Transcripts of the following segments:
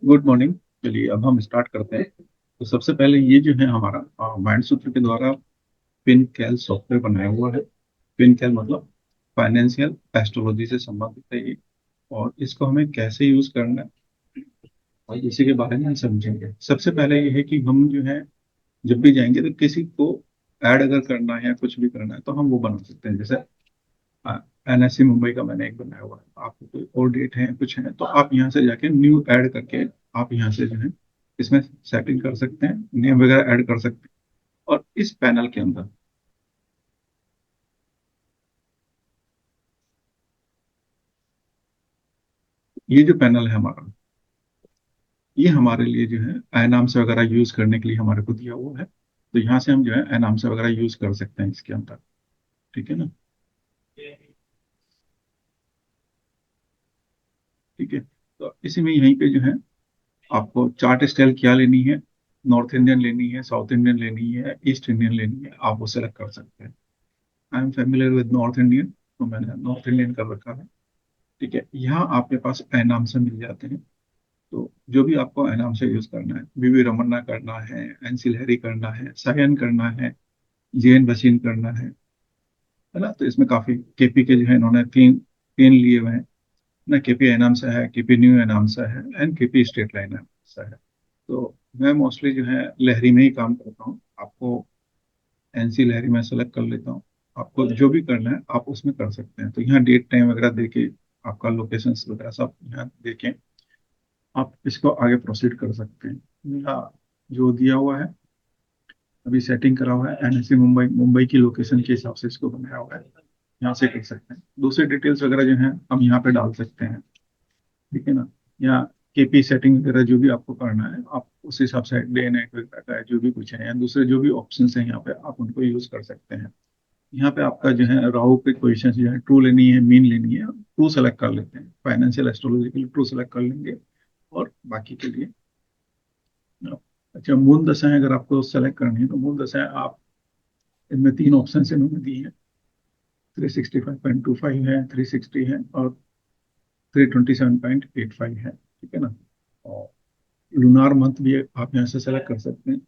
Good morning. चलिए अब हम स्टार्ट करते हैं। तो सबसे पहले ये जो है हमारा माइंड सूत्र के द्वारा पिन कैल सॉफ्टवेयर बनाया हुआ है। पिन कैल मतलब फाइनेंशियल एस्ट्रोलॉजी से संबंधित है ये। और इसको हमें कैसे यूज करना है और इसी के बारे में हम समझेंगे। सबसे पहले ये है कि हम जो है जब भी जाएंगे तो किसी को ऐड अगर करना है या कुछ भी करना है तो हम वो बना सकते हैं। जैसे एनएससी मुंबई का मैंने एक बनाया हुआ है। आपको कोई और डेट है कुछ है तो आप यहाँ से जाके न्यू ऐड करके आप यहाँ से जो है इसमें सेटिंग कर सकते हैं, नेम वगैरह ऐड कर सकते हैं। और इस पैनल के अंदर ये जो पैनल है हमारा, ये हमारे लिए जो है एनाम से वगैरह यूज करने के लिए हमारे को दिया हुआ है। तो यहाँ से हम जो है एनाम से वगैरह यूज कर सकते हैं इसके अंदर। ठीक है ना। ठीक है। तो इसी में यहीं पे जो है आपको चार्ट स्टाइल क्या लेनी है, नॉर्थ इंडियन लेनी है, साउथ इंडियन लेनी है, ईस्ट इंडियन लेनी है, आप वो सेलेक्ट कर सकते हैं। I am familiar with north Indian तो मैंने नॉर्थ इंडियन कर रखा है। ठीक है। यहाँ आपके पास एनाम से मिल जाते हैं। तो जो भी आपको एनाम से यूज करना है, बीवी रमन्ना करना है, एनसी लहरी करना है, सायन करना है, जेएन बशीन करना है ना। तो इसमें काफी केपी के जो है इन्होंने तीन तीन लिए हुए हैं ना। केपी एनाम से है, केपी न्यू एनाम से है एंड केपी स्टेट लाइन से है। तो मैं मोस्टली जो है लहरी में ही काम करता हूँ। आपको एनसी लहरी में सेलेक्ट कर लेता हूँ। आपको जो भी करना है आप उसमें कर सकते हैं। तो यहाँ डेट टाइम वगैरह देके आपका लोकेशन वगैरह सब यहाँ देखें, आप इसको आगे प्रोसीड कर सकते हैं। यहाँ जो दिया हुआ है अभी सेटिंग करा हुआ है एनएससी मुंबई, मुंबई की लोकेशन के हिसाब से इसको बनाया हुआ है। यहाँ से कर सकते हैं। दूसरे डिटेल्स वगैरह जो है हम यहाँ पे डाल सकते हैं। ठीक है ना। या केपी सेटिंग वगैरह जो भी आपको करना है आप उस हिसाब से डे नाइट वगैरह का जो भी कुछ है या दूसरे जो भी ऑप्शन है यहाँ पे आप उनको यूज कर सकते हैं। यहाँ पे आपका जो है राहु के क्वेश्चन जो है ट्रू लेनी है, मीन लेनी है, ट्रू सेलेक्ट कर लेते हैं। फाइनेंशियल एस्ट्रोलॉजी के लिए ट्रू सेलेक्ट कर लेंगे और बाकी के लिए अच्छा मूल दशाएं अगर आपको सेलेक्ट करनी है तो मूल दशाएं आप इनमें तीन ऑप्शन इन्होंने दी है। 365.25 है, 360 है और 327.85 है। ठीक है ना। और लूनार मंथ भी आप यहाँ से सेलेक्ट कर सकते हैं,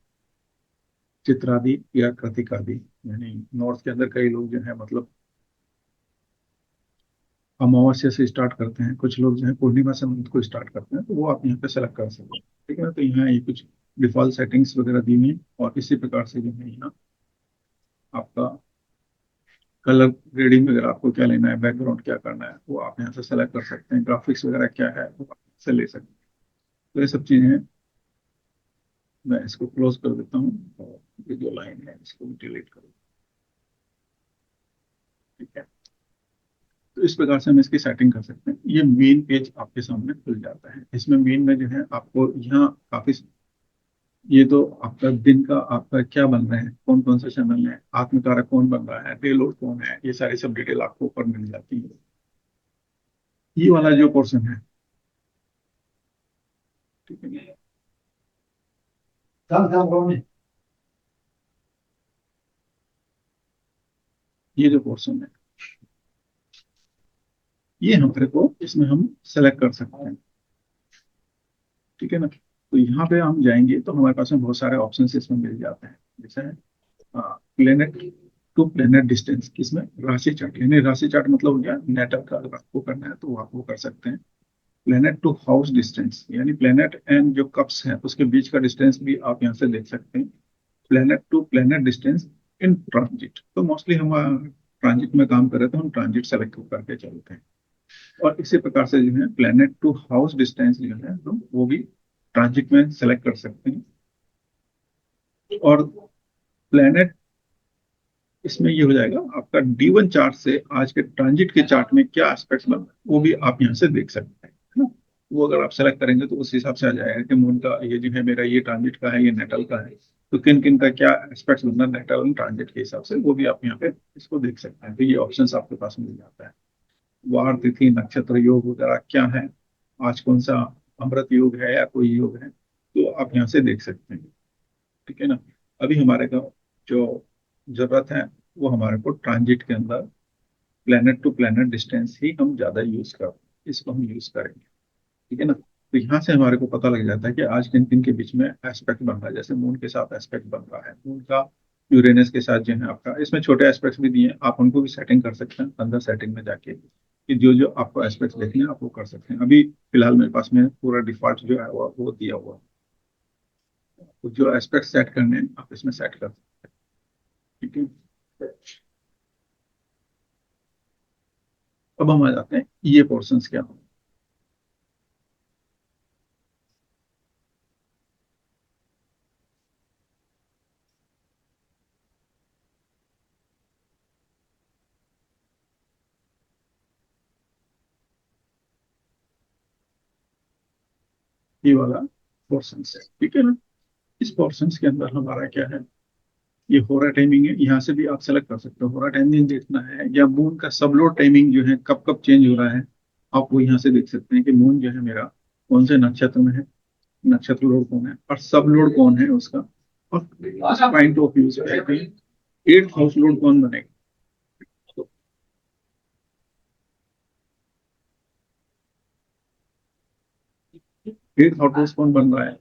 चित्रादि या कृतिकादि। यानी नॉर्थ के अंदर कई लोग जो है मतलब अमावस्या से स्टार्ट करते हैं, कुछ लोग जो है पूर्णिमा से मंथ को स्टार्ट करते हैं, तो वो आप यहाँ पे सेलेक्ट कर सकते हैं। ठीक है ना। तो यहाँ ये कुछ डिफॉल्ट सेटिंग्स वगैरह दी हुई हैं और इसी प्रकार से जो है यहाँ आपका कलर ग्रेडिंग वगैरह आपको क्या लेना है, बैकग्राउंड क्या करना है, वो आप यहाँ से सेलेक्ट कर सकते हैं। ग्राफिक्स वगैरह क्या है वो आप यहाँ से ले सकते हैं। तो ये सब चीजें हैं। मैं इसको क्लोज कर देता हूँ और ये जो लाइन है इसको डिलीट करूँ। ठीक है। तो इस प्रकार से हम इसकी सेटिंग कर सकते हैं। ये मेन पेज आपके सामने खुल जाता है। इसमें मेन में जो है आपको यहाँ काफी ये तो आपका दिन का आपका क्या बन रहा है, कौन कौन से चैनल है, आत्मकारक कौन बन रहा है, पेलोड कौन है, ये सारी सब डिटेल आपको ऊपर मिल जाती है। ये वाला जो पोर्शन है, ठीक है, ये जो पोर्शन है ये हमारे को इसमें हम सेलेक्ट कर सकते हैं। ठीक है ना। तो यहाँ पे हम जाएंगे तो हमारे पास में बहुत सारे ऑप्शन इसमें मिल जाते हैं। जैसे प्लेनेट टू प्लेनेट डिस्टेंस, किसमें राशि चार्ट, यानी राशि चार्ट मतलब हो गया नेटल का, अगर आपको करना है तो आप वो कर सकते हैं। प्लेनेट टू हाउस डिस्टेंस यानी प्लेनेट एंड जो कप्स हैं उसके बीच का डिस्टेंस भी आप यहाँ से देख सकते हैं। Planet to planet distance in transit, तो मोस्टली हम ट्रांजिट में काम कर रहे हैं तो हम ट्रांजिट सेलेक्ट करके चलते हैं। और इसी प्रकार से जो है प्लेनेट टू हाउस डिस्टेंस जो है तो वो भी ट्रांजिट में सेलेक्ट कर सकते हैं। और प्लेनेट इसमें ये हो जाएगा आपका D1 चार्ट से आज के ट्रांजिट के चार्ट में क्या एस्पेक्ट्स बन रहे हैं वो भी आप यहाँ से देख सकते हैं, है ना। वो अगर आप सेलेक्ट करेंगे तो उस हिसाब से आ जाएगा कि मून का ये जो है मेरा ये ट्रांजिट का है, ये नेटल का है, तो किन किन का क्या एस्पेक्ट्स बनना है नेटल और ट्रांजिट के हिसाब से, वो भी आप यहाँ पे इसको देख सकते हैं। तो ये ऑप्शंस आपके पास मिल जाता है। वार तिथि नक्षत्र योग वगैरह क्या है, आज कौन सा अमृत योग है या कोई योग है, तो आप यहाँ से देख सकते हैं। ठीक है ना। अभी हमारे को जो जरूरत है वो हमारे को ट्रांजिट के अंदर प्लेनेट टू प्लेनेट डिस्टेंस ही हम ज्यादा यूज कर, इसको हम यूज करेंगे। ठीक है ना। तो यहाँ से हमारे को पता लग जाता है कि आज किन किन के बीच में एस्पेक्ट बन रहा है। जैसे मून के साथ एस्पेक्ट बन रहा है, मून का यूरेनस के साथ जो है आपका, इसमें छोटे एस्पेक्ट्स भी दिए हैं, आप उनको भी सेटिंग कर सकते हैं अंदर सेटिंग में जाके, कि जो जो आपको एस्पेक्ट्स देखने हैं आप वो कर सकते हैं। अभी फिलहाल मेरे पास में पूरा डिफॉल्ट जो है वो दिया हुआ है। तो जो एस्पेक्ट सेट करने हैं आप इसमें सेट कर सकते हैं। ठीक है, अब हम आ जाते हैं ये पोर्शंस क्या हों। ये वाला पोर्शंस है, ठीक है ना। इस पोर्शंस के अंदर हमारा क्या है, ये होरा टाइमिंग है। यहाँ से भी आप सेलेक्ट कर सकते हो, होरा टाइमिंग देखना है या मून का सब लोड टाइमिंग जो है कब कब चेंज हो रहा है, आप वो यहाँ से देख सकते हैं कि मून जो है मेरा कौन से नक्षत्र में है, नक्षत्र लोड कौन है और सब लोड कौन है उसका, और पॉइंट ऑफ व्यू से है कि एट्थ हाउस लोड कौन बनेगा। तो एट्थ हाउस कौन बन रहा है,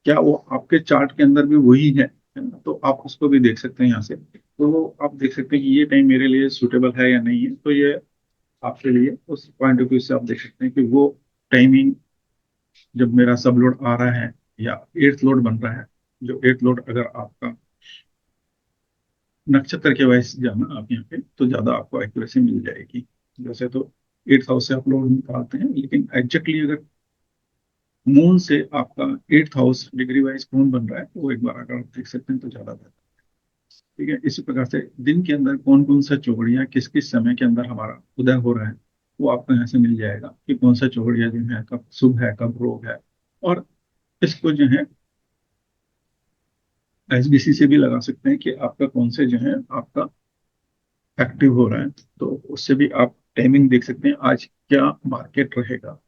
क्या वो आपके चार्ट के अंदर भी वही है ना? तो आप उसको भी देख सकते हैं यहाँ से। तो वो आप देख सकते हैं कि ये टाइम मेरे लिए सुटेबल है या नहीं है, तो ये आपके लिए उस पॉइंट ऑफ व्यू से आप देख सकते हैं कि वो टाइमिंग जब मेरा सब लोड आ रहा है या एट्थ लोड बन रहा है, जो एट्थ लोड अगर आपका नक्षत्र के वाइज जाना आप यहाँ पे तो ज्यादा आपको एक्यूरेसी मिल जाएगी। जैसे तो एट्थ हाउस से आप लोड निकालते हैं, लेकिन एग्जैक्टली अगर मून से आपका एट्थ हाउस डिग्री वाइज कौन बन रहा है तो वो एक बार अगर आप देख सकते हैं तो ज्यादा बेहतर। ठीक है, इसी प्रकार से दिन के अंदर कौन कौन सा चौघड़िया किस किस समय के अंदर हमारा उदय हो रहा है, वो आपको यहाँ से मिल जाएगा कि कौन सा चौघड़िया दिन है, कब शुभ है कब रोग है। और इसको जो है एसबीसी से भी लगा सकते हैं कि आपका कौन से जो है आपका एक्टिव हो रहा है, तो उससे भी आप टाइमिंग देख सकते हैं आज क्या मार्केट रहेगा।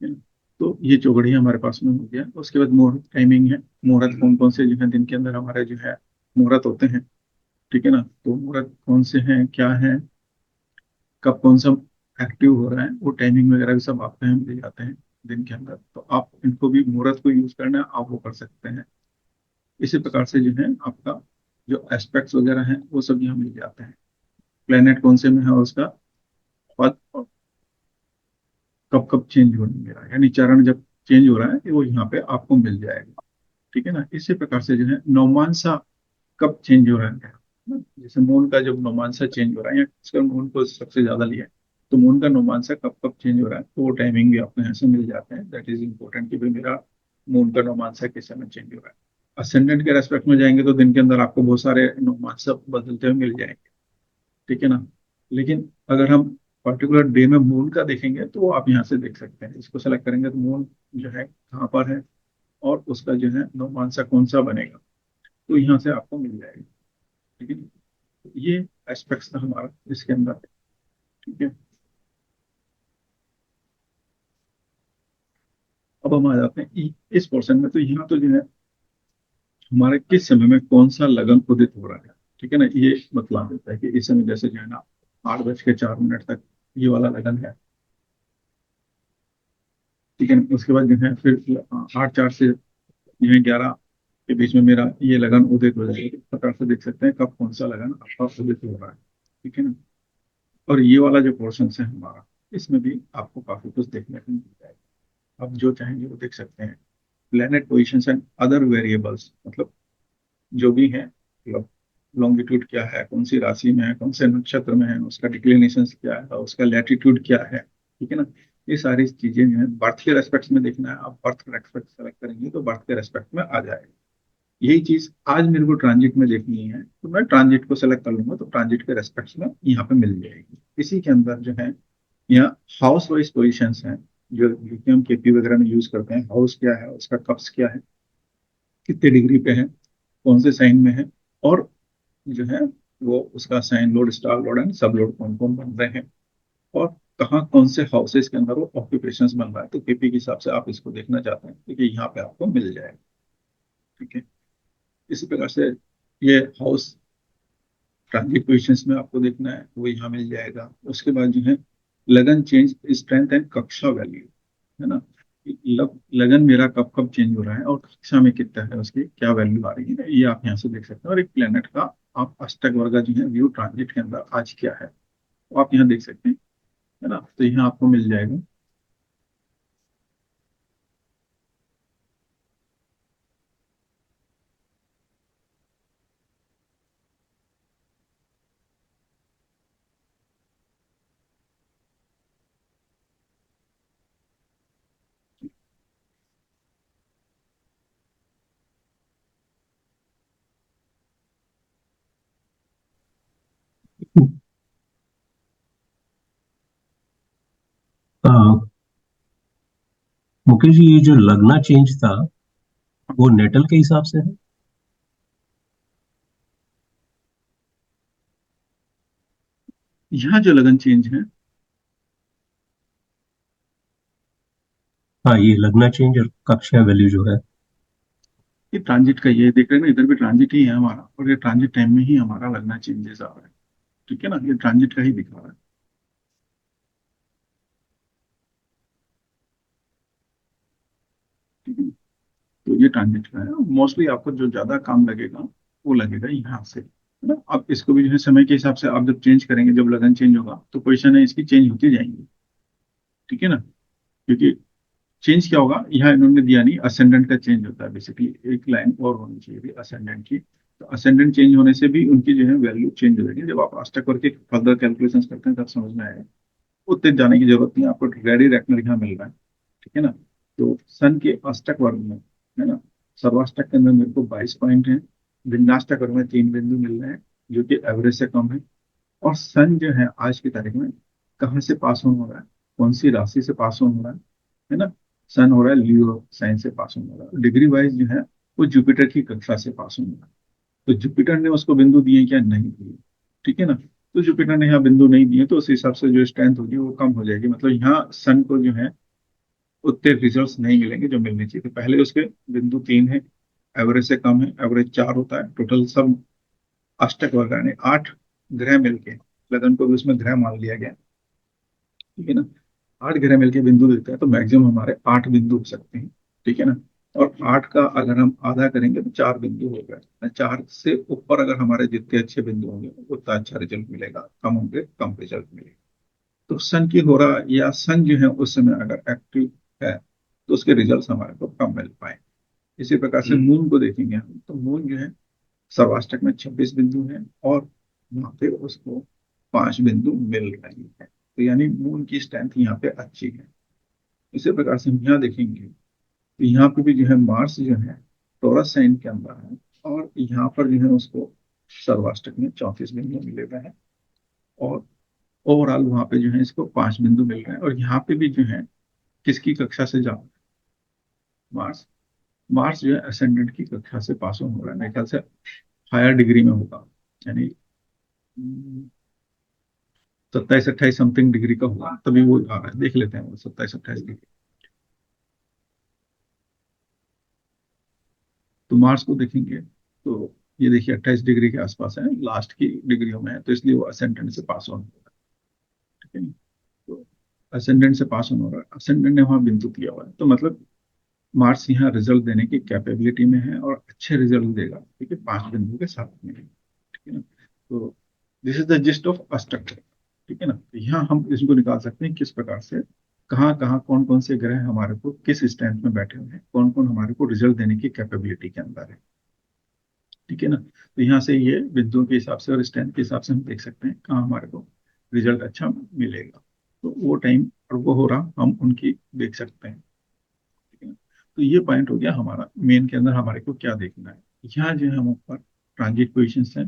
है ना? तो ये चौघड़िया हमारे पास में हो गया। उसके बाद मुहूर्त टाइमिंग है, मुहूर्त कौन कौन से जो है दिन के अंदर हमारे जो है मुहूर्त होते हैं। ठीक है ना, तो मुहूर्त कौन से हैं क्या है, कब कौन सा एक्टिव हो रहा है, वो टाइमिंग वगैरह भी सब आपको यहाँ मिल जाते हैं दिन के अंदर। तो आप इनको भी मुहूर्त को यूज करना है आप वो कर सकते हैं। इसी प्रकार से जो है आपका जो एस्पेक्ट्स वगैरह हैं वो सब यहाँ मिल जाते हैं। प्लेनेट कौन से में है उसका पद और कब कब चेंज होने रहा है, यानी चरण जब चेंज हो रहा है वो यहाँ पे आपको मिल जाएगा। ठीक है ना, इसी प्रकार से जो है नौमांसा कब चेंज हो रहा है, जैसे मून का जब नौमांसा चेंज हो रहा है या इसका मून को सबसे ज्यादा लिया है, तो मून का नौमांसा कब कब चेंज हो रहा है तो वो टाइमिंग भी आपको यहाँ से मिल जाता है। दैट इज इम्पोर्टेंट कि भाई मेरा मून का नौमांसा किस समय चेंज हो रहा है। असेंडेंट के रेस्पेक्ट में जाएंगे तो दिन के अंदर आपको बहुत सारे नौमांसा बदलते हुए मिल जाएंगे। ठीक है ना, लेकिन अगर हम पर्टिकुलर डे में मून का देखेंगे तो वो आप यहाँ से देख सकते हैं। इसको सेलेक्ट करेंगे तो मून जो है कहाँ पर है और उसका जो है नौमांसा कौन सा बनेगा, तो यहाँ से आपको मिल जाएगा। ठीक है, ये एस्पेक्ट्स था हमारा इसके अंदर। ठीक है, अब हम आ जाते हैं इस पोर्शन में। तो यहाँ तो जो है हमारे किस समय में कौन सा लगन उदित हो रहा है, ठीक है ना, ये बतला देता है कि इस समय जैसे जो है ना 8:04 तक ये वाला लगन है। ठीक है ना, उसके बाद जो है फिर 8:04 से जो है 11 के बीच में मेरा ये लगन उदित हो जाएगा। इस प्रकार से देख सकते हैं कब कौन सा लगन आपका उदित हो रहा है। ठीक है ना, और ये वाला जो पोर्शन है हमारा, इसमें भी आपको काफी कुछ देखने को मिल जाएगा। आप जो चाहेंगे वो देख सकते हैं। Planet position and other variables, मतलब जो भी है, मतलब लॉन्गिट्यूड क्या है, कौन सी राशि में है, कौन से नक्षत्र में है, उसका डिक्लिनेशन क्या है, उसका लैटिट्यूड क्या है। ठीक है ना, ये सारी चीजें जो है बर्थ के रेस्पेक्ट में देखना है। आप बर्थ के रेस्पेक्ट सेलेक्ट करेंगे तो बर्थ के रेस्पेक्ट में आ जाएगा। यही चीज आज मेरे को ट्रांजिट में देखनी है तो मैं ट्रांजिट को सेलेक्ट कर लूंगा, तो ट्रांजिट के रेस्पेक्ट में यहाँ पे मिल जाएगी। इसी के अंदर जो है यहाँ हाउस वाइज पोजिशन हैं, जो लिथियम केपी वगैरह में यूज करते हैं। हाउस क्या है, उसका कप्स क्या है, कितने डिग्री पे है, कौन से साइन में है, और जो है वो उसका sign lord star lord and sub lord कौन कौन बन रहे हैं, और कहाँ कौन से हाउसेस के अंदर वो ऑक्यूपेशन बन रहा है। तो केपी के हिसाब से आप इसको देखना चाहते हैं क्योंकि यहाँ पे आपको मिल जाएगा। ठीक है, इसी प्रकार से ये हाउस ट्रांजिट पोजिशंस में आपको देखना है वो यहाँ मिल जाएगा। उसके बाद जो है लगन चेंज स्ट्रेंथ एंड कक्षा वैल्यू, है ना। लगन मेरा कब कब चेंज हो रहा है और कक्षा में कितना है, उसकी क्या वैल्यू आ रही है, ये आप यहाँ से देख सकते हैं। और एक प्लेनेट का आप अष्टक वर्ग जो है व्यू ट्रांजिट के अंदर आज क्या है, वो आप यहाँ देख सकते हैं, है ना। तो यहाँ आपको मिल जाएगा। अ, मुकेश जी, ये जो लगना चेंज था वो नेटल के हिसाब से है? यहाँ जो लगन चेंज है, हाँ, ये लगना चेंज और कक्षा वैल्यू जो है। ये ट्रांजिट का, ये देख रहे हैं ना, इधर भी ट्रांजिट ही है हमारा, और ये ट्रांजिट टाइम में ही हमारा लगना चेंजेस आ रहा है। ठीक है ना, ये ट्रांजिट का ही दिखा रहा है। ठीक है ना? तो ये ट्रांजिट का है। मोस्टली आपको जो ज्यादा काम लगेगा वो लगेगा यहाँ से, है ना। अब इसको भी जो है समय के हिसाब से आप जब चेंज करेंगे, जब लगन चेंज होगा तो पोजिशन है इसकी चेंज होती जाएंगी। ठीक है ना, क्योंकि चेंज क्या होगा, यहाँ इन्होंने दिया नहीं, असेंडेंट का चेंज होता है बेसिकली। एक लाइन और होनी चाहिए भी असेंडेंट की, तो असेंडेंट चेंज होने से भी उनकी जो है वैल्यू चेंज हो जाएगी। जब आप अष्टक करके फर्दर कैलकुलेशन करते हैं तब समझ में आएगा। उतने जाने की जरूरत नहीं है, आपको रेडी रेक्टल यहाँ मिल रहा है। ठीक है ना। तो सन के अष्टक वर्ग में, है ना, सर्वाष्टक के अंदर मेरे को 22 पॉइंट है। भिन्नाष्टक वर्ग में 3 बिंदु मिल रहे हैं, जो कि एवरेज से कम है। और सन जो है आज की तारीख में कहाँ से पास ऑन हो रहा है, कौन सी राशि से पास ऑन हो रहा है ना। सन हो रहा है लियो साइन से पास ऑन हो रहा है। डिग्री वाइज जो है वो जुपिटर की कक्षा से पास ऑन हो रहा है। तो जुपिटर ने उसको बिंदु दिए क्या, नहीं दिए। ठीक है ना। तो जुपिटर ने यहाँ बिंदु नहीं दिए, तो उस हिसाब से जो स्ट्रेंथ होगी वो कम हो जाएगी। मतलब यहाँ सन को जो है उतने रिजल्ट्स नहीं मिलेंगे जो मिलने चाहिए थे। पहले उसके बिंदु 3 है, एवरेज से कम है, एवरेज 4 होता है। टोटल सब अष्टक वर्ग यानी 8 ग्रह मिलके, लगन को भी उसमें ग्रह मान लिया गया। ठीक है ना। 8 ग्रह मिलके बिंदु देते हैं, तो मैक्सिमम हमारे 8 बिंदु हो सकते हैं। ठीक है ना। और 8 का अगर हम आधा करेंगे तो 4 बिंदु हो गए। 4 से ऊपर अगर हमारे जितने अच्छे बिंदु होंगे उतना अच्छा रिजल्ट मिलेगा, कम होंगे कम रिजल्ट मिलेगा। तो सन की हो रहा या सन जो है उस समय अगर एक्टिव है तो उसके रिजल्ट हमारे को कम मिल पाए। इसी प्रकार से मून को देखेंगे हम, तो मून जो है सर्वाष्टक में 26 बिंदु है, और वहां पे उसको 5 बिंदु मिल रही है। तो यानी मून की स्ट्रेंथ यहाँ पे अच्छी है। इसी प्रकार से हम यहाँ देखेंगे तो यहाँ पे भी जो है मार्स जो है टॉरस साइन के अंदर है, और यहाँ पर जो है उसको सर्वाष्टक में 34 बिंदु मिले हुए हैं। और ओवरऑल वहां पे जो है इसको 5 बिंदु मिल रहे हैं। और यहाँ पे भी जो है किसकी कक्षा से जा रहा है, मार्स। मार्स जो है असेंडेंट की कक्षा से पास ऑन हो रहा है, मेरे ख्याल से हायर डिग्री में होगा, यानी 27-28 समथिंग डिग्री का होगा, तभी वो आ रहा है। देख लेते हैं वो 27-28 डिग्री। तो मार्स को देखेंगे तो ये देखिए 28 डिग्री के आसपास है, लास्ट की डिग्रियों में है, तो इसलिए वो असेंडेंट से पास ऑन हो रहा है। ठीक है ना? तो असेंडेंट से पास ऑन हो रहा है, असेंडेंट ने वहां बिंदु किया हुआ है, तो मतलब मार्स यहाँ रिजल्ट देने की कैपेबिलिटी में है और अच्छे रिजल्ट देगा। ठीक है, 5 बिंदु के साथ में। ठीक है ना। तो this is the gist of structure. ठीक है ना। तो यहाँ हम इसको निकाल सकते हैं किस प्रकार से, कहाँ कहाँ कौन कौन से ग्रह हमारे को किस स्टैंड में बैठे हुए हैं, कौन कौन हमारे को रिजल्ट देने की कैपेबिलिटी के अंदर है। ठीक है ना। तो यहाँ से ये बिंदुओं के हिसाब से और स्टैंड के हिसाब से हम देख सकते हैं कहाँ हमारे को रिजल्ट अच्छा मिलेगा। तो वो टाइम और वो हो रहा हम उनकी देख सकते हैं। ठीक है ना। तो ये पॉइंट हो गया हमारा मेन के अंदर हमारे को क्या देखना है। यहाँ जो है हम ऊपर ट्रांजिट पोजिशन है,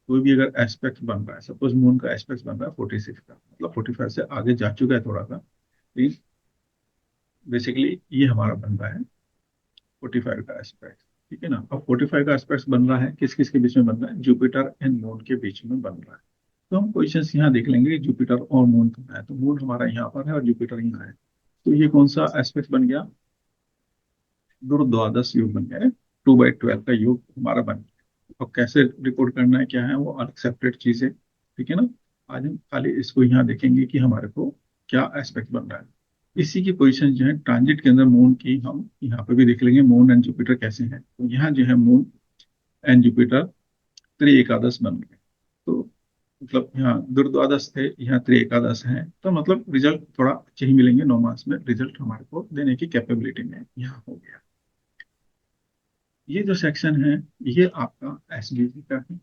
कोई भी अगर एस्पेक्ट बन रहा है, सपोज मून का एस्पेक्ट बन रहा है 46 का, मतलब 45 से आगे जा चुका है थोड़ा सा, लेकिन बेसिकली ये हमारा बन रहा है 45 का एस्पेक्ट। ठीक है ना। अब 45 का एस्पेक्ट बन रहा है किस किस के बीच में बन रहा है, जुपिटर एंड मून के बीच में बन रहा है। तो हम क्वेश्चंस यहाँ देख लेंगे कि जुपिटर और मून कहाँ है। तो मून हमारा यहाँ पर है और जुपिटर यहाँ है। तो ये कौन सा एस्पेक्ट बन गया, दुर्द्वादश योग बन गया है। 2/12 का योग हमारा बन गया। और कैसे रिपोर्ट करना है क्या है वो अलग सेपरेट चीज है। ठीक है ना। आज हम खाली इसको यहाँ देखेंगे कि हमारे को क्या एस्पेक्ट बन रहा है। इसी की पोजीशन जो है ट्रांजिट के अंदर मून की हम यहाँ पे भी देख लेंगे, मून एंड जुपिटर कैसे हैं। तो यहाँ जो है मून एंड जुपिटर त्रि एकादश बन गए। तो मतलब यहाँ दुर्द्वादश थे, यहाँ त्रि एकादश है, तो मतलब रिजल्ट थोड़ा अच्छे ही मिलेंगे, 9 मार्क्स में रिजल्ट हमारे को देने की कैपेबिलिटी में यहाँ हो गया। ये जो सेक्शन है ये आपका एसबीसी का है,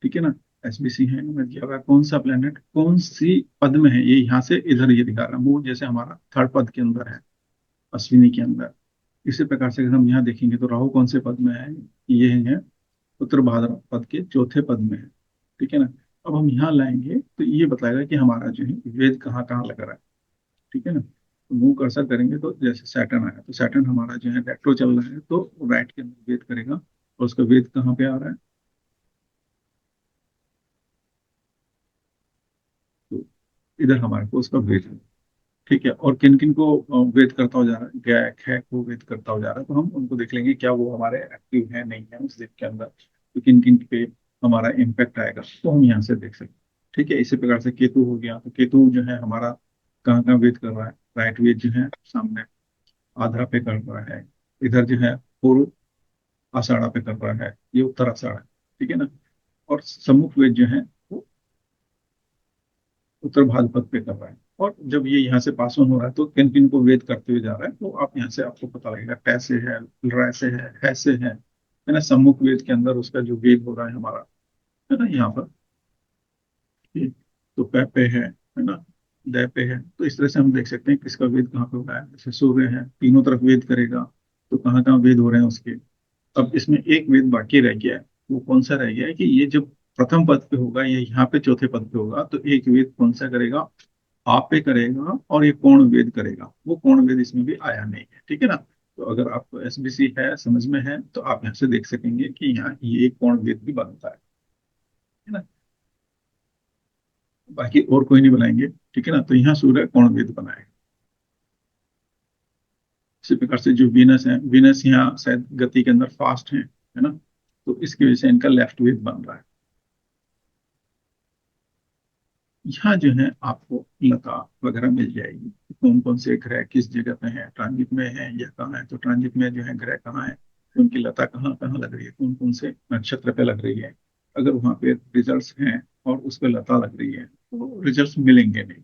ठीक है ना। एसबीसी है में दिया हुआ है कौन सा प्लेनेट कौन सी पद में है, ये यहाँ से इधर ये दिखा रहा है। मून जैसे हमारा थर्ड पद के अंदर है, अश्विनी के अंदर। इसी प्रकार से अगर हम यहाँ देखेंगे तो राहु कौन से पद में है, ये है उत्तर भाद्रपद पद के चौथे पद में है, ठीक है ना। अब हम यहाँ लाएंगे तो ये बताएगा कि हमारा जो है वेद कहाँ कहाँ लग रहा है, ठीक है ना। तो मूव कर्सर करेंगे तो जैसे सैटर्न आया तो सैटर्न हमारा जो है रेट्रो चल रहा है, तो राइट के अंदर वेद करेगा, और उसका वेद कहाँ पे आ रहा है, तो इधर हमारे को उसका वेद है, ठीक है। और किन किन को वेद करता हो जा रहा है, गैक है को वेद करता हो जा रहा है, तो हम उनको देख लेंगे क्या वो हमारे एक्टिव है नहीं है उस दिन के अंदर, तो किन किन पे हमारा इम्पैक्ट आएगा तो हम यहाँ से देख सकते हैं, ठीक है। इसी प्रकार से केतु हो गया, तो केतु जो है हमारा कहाँ कहाँ वेद कर रहा है, राइट वेद जो है सामने आधा पे कर रहा है, इधर जो है पूर्व आषाढ़ा पे कर रहा है, ये उत्तर आषाढ़ है, ठीक है ना। और सम्मुख वेद जो है वो उत्तर भाद्रपद पे कर रहा है। और जब ये यहाँ से पास ऑन हो रहा है तो किन किन को वेद करते हुए जा रहा है, तो आप यहाँ से आपको पता लगेगा कैसे है, रैसे है, ऐसे है ना। सम्मुख वेद के अंदर उसका जो वेद हो रहा है हमारा, है ना, यहाँ पर ये, तो पे है ना, दै पे है। तो इस तरह से हम देख सकते हैं किसका वेद कहाँ पे हो रहा है। जैसे सूर्य है तीनों तरफ वेद करेगा, तो कहाँ कहाँ वेद हो रहे हैं उसके। अब इसमें एक वेद बाकी रह गया है, वो कौन सा रह गया है कि ये जब प्रथम पद पे होगा या यहाँ पे चौथे पद पे होगा, तो एक वेद कौन सा करेगा, आप पे करेगा, और ये कौन वेद करेगा, वो कौन वेद इसमें भी आया नहीं है, ठीक है ना। तो अगर आपको एसबीसी है समझ में है तो आप यहाँ से देख सकेंगे कि यहाँ ये एक कौन वेद भी बनता है ना। बाकी और कोई नहीं बनाएंगे, ठीक है ना। तो यहाँ सूर्य कौन वेद बनाएगा। इसी प्रकार से जो वीनस है, वीनस यहाँ शायद गति के अंदर फास्ट है ना, तो इसकी वजह से इनका लेफ्ट वेद बन रहा है। यहाँ जो है आपको लता वगैरह मिल जाएगी, कौन कौन से ग्रह किस जगह पे है, ट्रांजिट में है या कहाँ है, तो ट्रांजिट में जो है ग्रह कहाँ है, तो उनकी लता कहाँ कहाँ लग रही है, कौन कौन से नक्षत्र पे लग रही है। अगर वहाँ पे रिजल्ट्स हैं और उस पर लता लग रही है तो रिजल्ट्स मिलेंगे नहीं।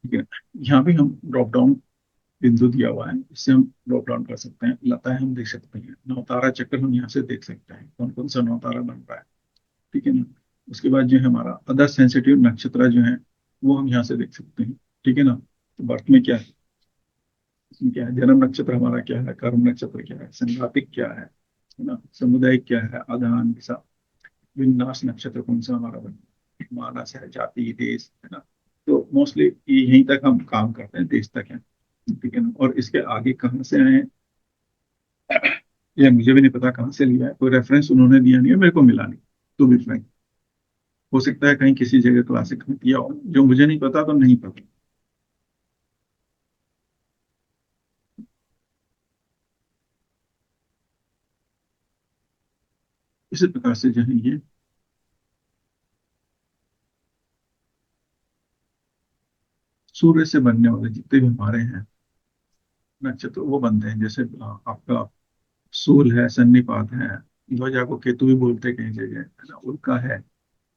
ठीक है, यहाँ भी हम ड्रॉप डाउन बिंदु दिया हुआ है, इससे हम ड्रॉप डाउन कर सकते हैं, लताएं हम देख सकते हैं, नवतारा चक्र हम यहाँ से देख सकते हैं कौन कौन सा नवतारा बन रहा है, ठीक है ना। उसके बाद जो है हमारा अदर सेंसिटिव नक्षत्र जो है वो हम यहाँ से देख सकते हैं, ठीक है ना। तो बर्थ में क्या है, इसमें क्या है, जन्म नक्षत्र हमारा क्या है, कर्म नक्षत्र क्या है, संघातिक क्या है ना, सामुदायिक क्या है, आधान दिशा, विन्यास नक्षत्र कौन सा हमारा बना, मानस है, जाति देश, है ना। तो मोस्टली यहीं तक हम काम करते हैं, देश तक है, ठीक है ना। और इसके आगे कहाँ से आए हैं, ये मुझे भी नहीं पता कहाँ से लिया है, कोई रेफरेंस उन्होंने दिया नहीं है, मेरे को मिला नहीं, टू बी फ्रैंक। हो सकता है कहीं किसी जगह क्लासिक में दिया हो, जो मुझे नहीं पता तो नहीं पता। इसी प्रकार से जो है ये सूर्य से बनने वाले जितने भी हमारे हैं नक्षत्र वो बनते हैं, जैसे आपका सूल है, सन्निपात है, ध्वजा को केतु भी बोलते हैं कई जगह, है ना, उल्का है,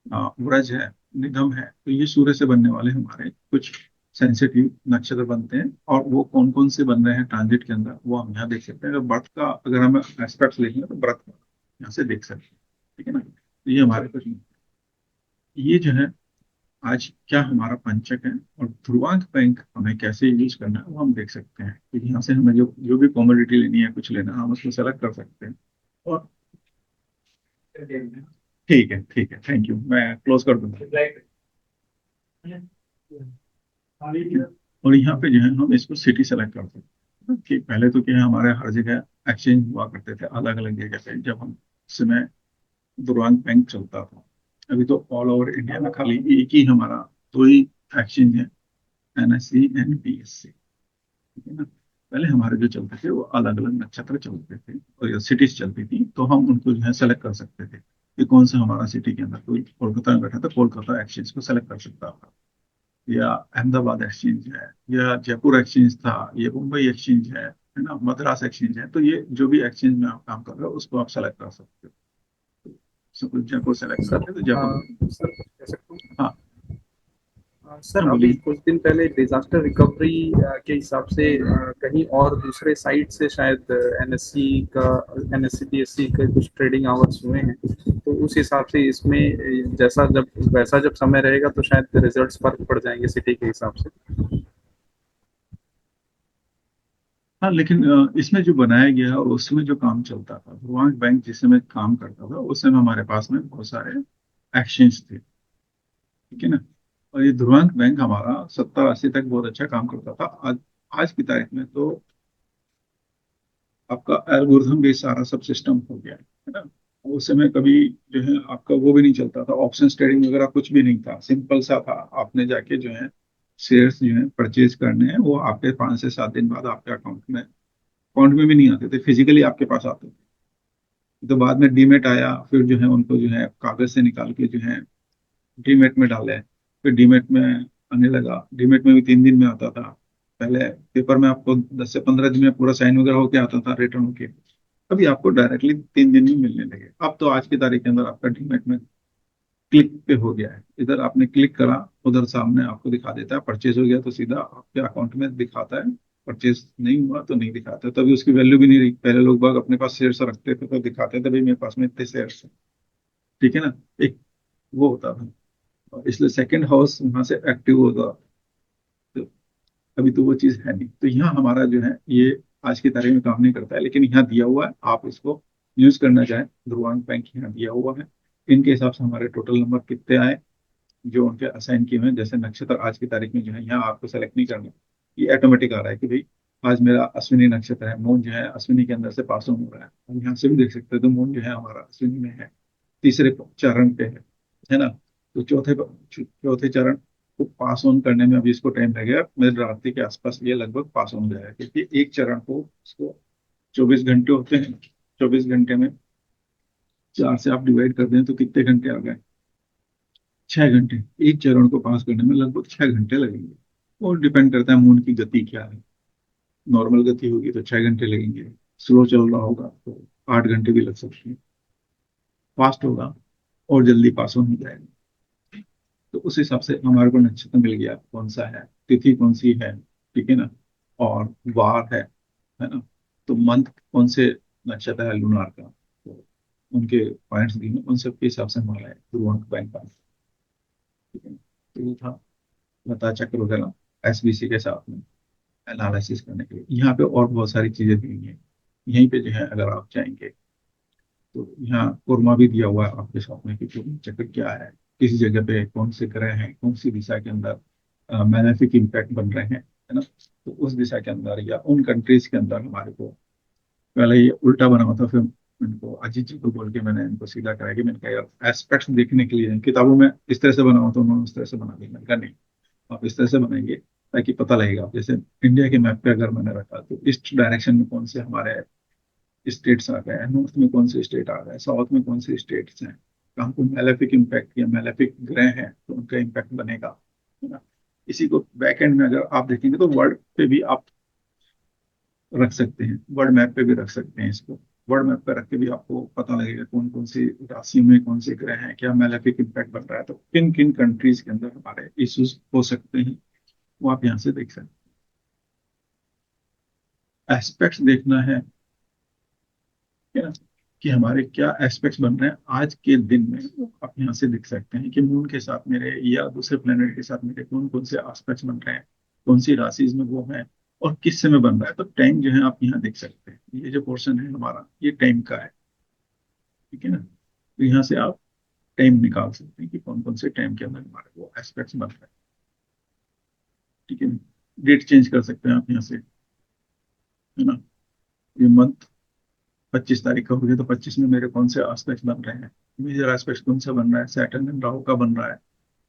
व्रज है, निधम है, तो ये सूर्य से बनने वाले हमारे कुछ सेंसिटिव नक्षत्र बनते हैं। और वो कौन कौन से बन रहे हैं ट्रांजिट के अंदर वो हम यहाँ देख सकते हैं। अगर बर्थ का अगर हम एस्पेक्ट्स देखेंगे तो बर्थ का यहाँ से देख सकते हैं, ठीक है ना। तो ये हमारे कुछ, ये जो है आज क्या हमारा पंचक है, और ध्रुवांक बैंक हमें कैसे यूज करना है वो हम देख सकते हैं, तो यहाँ से हमें जो जो भी कॉमोडिटी लेनी है कुछ लेना है हम उसको सेलेक्ट कर सकते हैं। और ठीक है, ठीक है, थैंक यू, मैं क्लोज कर दूंगा। और यहाँ पे जो है हम इसको सिटी सेलेक्ट करते हैं कि पहले तो क्या है हमारे हर जगह एक्सचेंज हुआ करते थे अलग अलग जगह पे, जब हम उस समय दुर्वांक बैंक चलता था। अभी तो ऑल ओवर इंडिया में खाली एक ही हमारा दो ही एक्सचेंज है, एनएससी एंड बीएससी, ठीक है ना। पहले हमारे जो चलते थे वो अलग अलग नक्षत्र चलते थे और सिटीज चलती थी, तो हम उनको जो है सेलेक्ट कर सकते थे कि कौन सा हमारा सिटी के अंदर, कोई कोलकाता में बैठा था कोलकाता एक्सचेंज को सेलेक्ट कर सकता था, या अहमदाबाद एक्सचेंज है, या जयपुर एक्सचेंज था, ये मुंबई एक्सचेंज है ना, मद्रास एक्सचेंज है। तो ये जो भी एक्सचेंज में आप काम कर रहे हो उसको आप सेलेक्ट कर सकते हो। सपोज जयपुर सेलेक्ट सर करते हैं तो जयपुर। सर कह सकता हूँ। हाँ। सर हाँ अभी बोलिए। कुछ दिन पहले डिजास्टर रिकवरी के हिसाब से कहीं और दूसरे साइट से शायद एनएससी का एनएससी पीएससी के कुछ ट्रेडिंग आवर्स हुए हैं, तो उस हिसाब से इसमें जैसा जब वैसा जब समय रहेगा तो शायद रिजल्ट्स फर्क पड़ जाएंगे सिटी के हिसाब से। हाँ लेकिन इसमें जो बनाया गया है और उसमें जो काम चलता था, ध्रुवांक बैंक जिस समय काम करता था उस समय हमारे पास में बहुत सारे एक्सचेंज थे, ठीक है ना। और ये ध्रुवांक बैंक हमारा 70-80 तक बहुत अच्छा काम करता था। आज आज की तारीख में तो आपका एल्गोरिथम भी सारा सब सिस्टम हो गया है ना। उस समय कभी जो है आपका वो भी नहीं चलता था, ऑप्शन ट्रेडिंग वगैरह कुछ भी नहीं था, सिंपल सा था। आपने जाके जो है शेयर्स जो है परचेज करने हैं, वो आपके 5 से 7 दिन बाद आपके अकाउंट में भी नहीं आते थे, फिजिकली आपके पास आते थे। तो बाद में डीमेट आया, फिर जो है उनको जो है कागज से निकाल के जो है डीमेट में डाले, फिर डीमेट में आने लगा। डीमेट में भी 3 दिन में आता था। पहले पेपर में आपको 10 से 15 दिन में पूरा साइन वगैरह होके आता था, रिटर्न होके। अभी आपको डायरेक्टली 3 दिन में मिलने लगे। अब तो आज की तारीख के अंदर आपका डीमेट में क्लिक पे हो गया है, इधर आपने क्लिक करा, उधर सामने आपको दिखा देता है। परचेज हो गया तो सीधा आपके अकाउंट में दिखाता है, परचेज नहीं हुआ तो नहीं दिखाता है। तभी उसकी वैल्यू भी नहीं रही। पहले लोग बाग अपने पास शेयर्स रखते थे तो दिखाते थे भाई मेरे पास में इतने शेयर्स हैं, ठीक है ना। एक वो होता था, और इसलिए सेकंड हाउस वहां से एक्टिव होगा। तो अभी तो वो चीज है नहीं। तो यहाँ हमारा जो है ये आज की तारीख में काम नहीं करता है, लेकिन यहाँ दिया हुआ है, आप इसको यूज करना चाहें। ध्रुवांक बैंक यहाँ दिया हुआ है, इनके हिसाब से हमारे टोटल नंबर कितने आए जो उनके असाइन किए हुए हैं। जैसे नक्षत्र आज की तारीख में जो है यहाँ आपको सेलेक्ट नहीं करना, ये ऑटोमेटिक आ रहा है कि भाई आज मेरा अश्विनी नक्षत्र है, मून जो है अश्विनी के अंदर से पास ऑन हो रहा है। हम यहाँ से भी देख सकते हैं तो मून जो है हमारा अश्विनी में है, तीसरे चरण पे है ना। तो चौथे चरण को पास ऑन करने में अभी इसको टाइम लगेगा, मेरे रात्रि के आसपास ये लगभग पास ऑन हो जाएगा, क्योंकि एक चरण को इसको 24 घंटे होते हैं। 24 घंटे में 4 से आप डिवाइड कर दें तो कितने घंटे आ गए, 6 घंटे। एक चरण को पास करने में लगभग 6 घंटे लगेंगे। और डिपेंड करता है मून की गति क्या है। नॉर्मल गति होगी तो 6 घंटे लगेंगे, स्लो चल रहा होगा तो 8 घंटे भी लग सकते हैं, फास्ट होगा और जल्दी पास ऑन हो जाएगा। तो उस हिसाब से हमारे को नक्षत्र मिल गया कौन सा है, तिथि कौन सी है, ठीक है ना, और वार है ना। तो मंथ कौन से नक्षत्र है लूनार का, तो उनके पॉइंट्स दिए उन सब के हिसाब से हमारा है ध्रुवंक बैंक का, ठीक है ना। तो ये था लता चक्र वगैरह एसबीसी के साथ में एनालिसिस करने के लिए। यहाँ पे और बहुत सारी चीजें दी हुई हैं। यहीं पे जो है अगर आप चाहेंगे तो यहाँ कोरमा भी दिया हुआ है आपके साथ में कि पूर्ण चक्र क्या है, किस जगह पे कौन से ग्रह हैं, कौन सी दिशा के अंदर मैलेफिक इम्पैक्ट बन रहे हैं, है ना। तो उस दिशा के अंदर या उन कंट्रीज के अंदर हमारे को पहले ये उल्टा बना हुआ था, फिर इनको अजीत जी को बोल के मैंने इनको सीधा कराया कि मैंने कहा यार एस्पेक्ट्स देखने के लिए किताबों में इस तरह से बना हुआ था, उन्होंने उस तरह से बना दिया। मैंने कहा नहीं, आप इस तरह से बनाएंगे ताकि पता लगेगा। जैसे इंडिया के मैप पे अगर मैंने रखा तो ईस्ट डायरेक्शन में कौन से हमारे स्टेट्स आ गए, नॉर्थ में कौन से स्टेट आ गए, साउथ में कौन से स्टेट्स हैं, कहाँ को मैलेफिक इम्पैक्ट या मैलेफिक ग्रह हैं तो उनका इम्पैक्ट बनेगा, है ना। इसी को बैक एंड में अगर आप देखेंगे तो वर्ल्ड पे भी आप रख सकते हैं, वर्ल्ड मैप पे भी रख सकते हैं इसको। वर्ल्ड मैप पे रख के भी आपको पता लगेगा कौन कौन सी राशियों में कौन से ग्रह हैं, क्या मैलेफिक इम्पैक्ट बन रहा है, तो किन किन कंट्रीज के अंदर हमारे इश्यूज हो सकते हैं, वो आप यहाँ से देख सकते हैं। एस्पेक्ट्स देखना है ना, कि हमारे क्या एस्पेक्ट्स बन रहे हैं आज के दिन में, वो आप यहाँ से देख सकते हैं कि मून के साथ मेरे या दूसरे प्लेनेट के साथ मेरे कौन कौन से एस्पेक्ट्स बन रहे हैं, कौन सी राशि में वो है, और किस समय बन रहा है। तो टाइम जो है आप यहाँ देख सकते हैं, ये जो पोर्शन है हमारा ये टाइम का है, ठीक है ना। तो यहाँ से आप टाइम निकाल सकते हैं कि कौन कौन से टाइम के अंदर हमारे वो एस्पेक्ट्स बन रहे हैं, ठीक है ना। डेट चेंज कर सकते हैं आप यहाँ से, है ना। ये मंथ 25 तारीख का हो गया तो 25 में मेरे कौन से एस्पेक्ट्स बन रहे हैं, मेजर एस्पेक्ट कौन सा बन रहा है, सैटर्न एंड राहु का बन रहा है,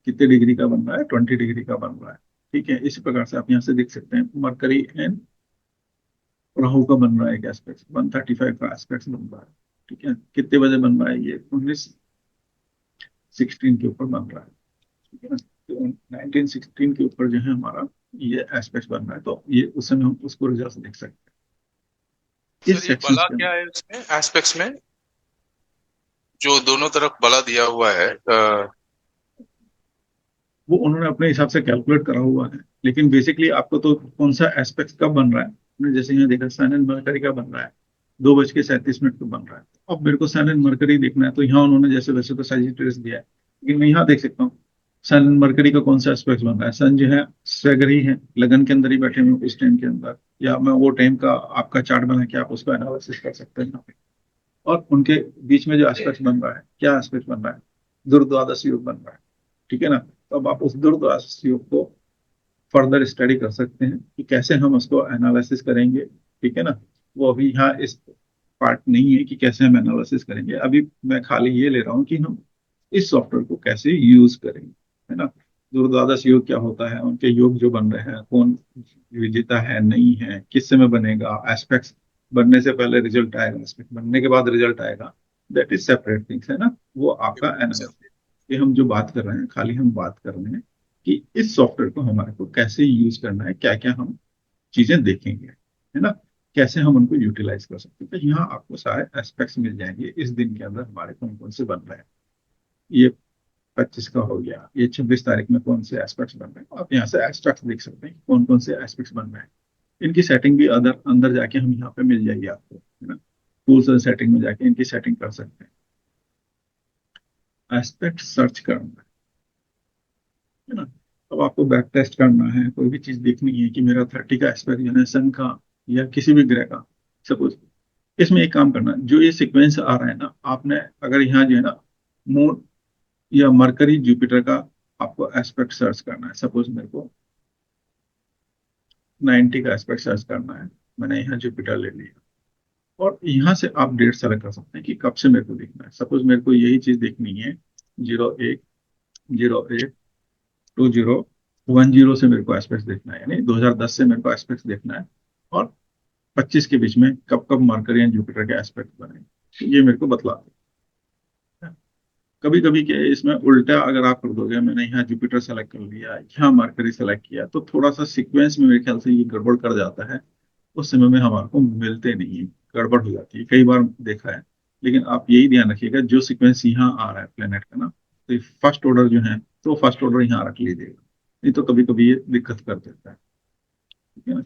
कितने डिग्री का बन रहा है, 20 डिग्री का बन रहा है, ठीक है। इसी प्रकार से आप यहाँ से देख सकते हैं मरकरी एंड राहु का बन रहा है एक एस्पेक्ट, 135 का एस्पेक्ट बन रहा है। ठीक है, कितने बजे बन रहा है? ये 1916 के ऊपर बन रहा है। ठीक है ना, तो 1916 के ऊपर जो है हमारा ये एस्पेक्ट बन रहा है, तो ये उस समय हम उसको रिजल्ट देख सकते हैं सर इस ये सेक्शन बला के क्या अंदर। है इसमें एस्पेक्ट्स में, जो दोनों तरफ बला दिया हुआ है वो उन्होंने अपने हिसाब से कैलकुलेट करा हुआ है, लेकिन बेसिकली आपको तो कौन सा एस्पेक्ट कब बन रहा है, हमने जैसे यहाँ देखा सन एंड मरकरी का बन रहा है, 2:37 को बन रहा है। अब मेरे को सन एंड मरकरी देखना है, तो यहाँ उन्होंने जैसे वैसे तो सजिटेरियस दिया है, लेकिन मैं यहाँ देख सकता हूँ सन एंड मरकरी का कौन सा एस्पेक्ट बन रहा है। सन जो है स्वैगर ही है, लगन के अंदर ही बैठे हुए हैं उस टाइम के अंदर, या मैं वो टाइम का आपका चार्ट बना के आप उसको एनालिसिस कर सकते हैं यहाँ पे। और उनके बीच में जो एस्पेक्ट बन रहा है, क्या एस्पेक्ट बन रहा है? दुर्द्वादश योग बन रहा है। ठीक है ना, तो अब आप उस दुर्द्वादश योग को फर्दर स्टडी कर सकते हैं कि कैसे हम उसको एनालिसिस करेंगे। ठीक है ना, वो अभी यहाँ इस पार्ट नहीं है कि कैसे हम एनालिसिस करेंगे, अभी मैं खाली ये ले रहा हूँ कि हम इस सॉफ्टवेयर को कैसे यूज करेंगे। है ना, दुर्द्वादश योग क्या होता है, उनके योग जो बन रहे हैं, कौन विजेता है नहीं है, किस समय बनेगा, एस्पेक्ट्स बनने से पहले रिजल्ट आएगा, एस्पेक्ट बनने के बाद रिजल्ट आएगा, दैट इज सेपरेट थिंग्स। है ना, वो आपका एनालिसिस। ये हम जो बात कर रहे हैं, खाली हम बात कर रहे हैं कि इस सॉफ्टवेयर को हमारे को कैसे यूज करना है, क्या क्या हम चीजें देखेंगे। है ना, कैसे हम उनको यूटिलाइज कर सकते हैं। तो यहाँ आपको सारे एस्पेक्ट्स मिल जाएंगे इस दिन के अंदर हमारे कौन कौन से बन रहे हैं। ये 25 का हो गया, ये 26 तारीख में कौन से एस्पेक्ट्स बन रहे हैं, आप यहाँ से एस्पेक्ट्स देख सकते हैं कौन कौन से एस्पेक्ट्स बन रहे हैं। इनकी सेटिंग भी अदर अंदर जाके हम यहाँ पे मिल जाएगी आपको। है ना, टूल्स एंड सेटिंग में जाके इनकी सेटिंग कर सकते हैं। एस्पेक्ट सर्च करना है ना, अब आपको बैक टेस्ट करना है, कोई भी चीज देखनी है कि मेरा 30 का एस्पेक्ट जो है सन का या किसी भी ग्रह का, सपोज इसमें एक काम करना, जो ये सीक्वेंस आ रहा है ना, आपने अगर यहाँ जो है ना मून या मरकरी जुपिटर का आपको एस्पेक्ट सर्च करना है, सपोज मेरे को 90 का एस्पेक्ट सर्च करना है, मैंने यहाँ जुपिटर ले लिया, और यहाँ से आप डेट सेलेक्ट कर सकते हैं कि कब से मेरे को देखना है। सपोज मेरे को यही चीज देखनी है 01, 08, 2010 से मेरे को एस्पेक्ट देखना है, यानी 2010 से मेरे को एस्पेक्ट देखना है, और 25 के बीच में कब कब मरकरी एंड जुपिटर के एस्पेक्ट बने, ये मेरे को बतला दें। कभी कभी क्या है, इसमें उल्टा अगर आप कर दोगे, मैंने यहाँ जुपिटर सेलेक्ट कर लिया, यहाँ मरकरी सेलेक्ट किया, तो थोड़ा सा सीक्वेंस में मेरे ख्याल से ये गड़बड़ कर जाता है, उस समय में हमारे को मिलते नहीं है, गड़बड़ हो जाती है, कई बार देखा है। लेकिन आप यही ध्यान रखिएगा, जो सीक्वेंस यहाँ आ रहा है प्लेनेट का ना, तो फर्स्ट ऑर्डर जो है, तो फर्स्ट ऑर्डर यहाँ रख लीजिएगा, नहीं तो कभी कभी ये दिक्कत कर देता है। ठीक है ना,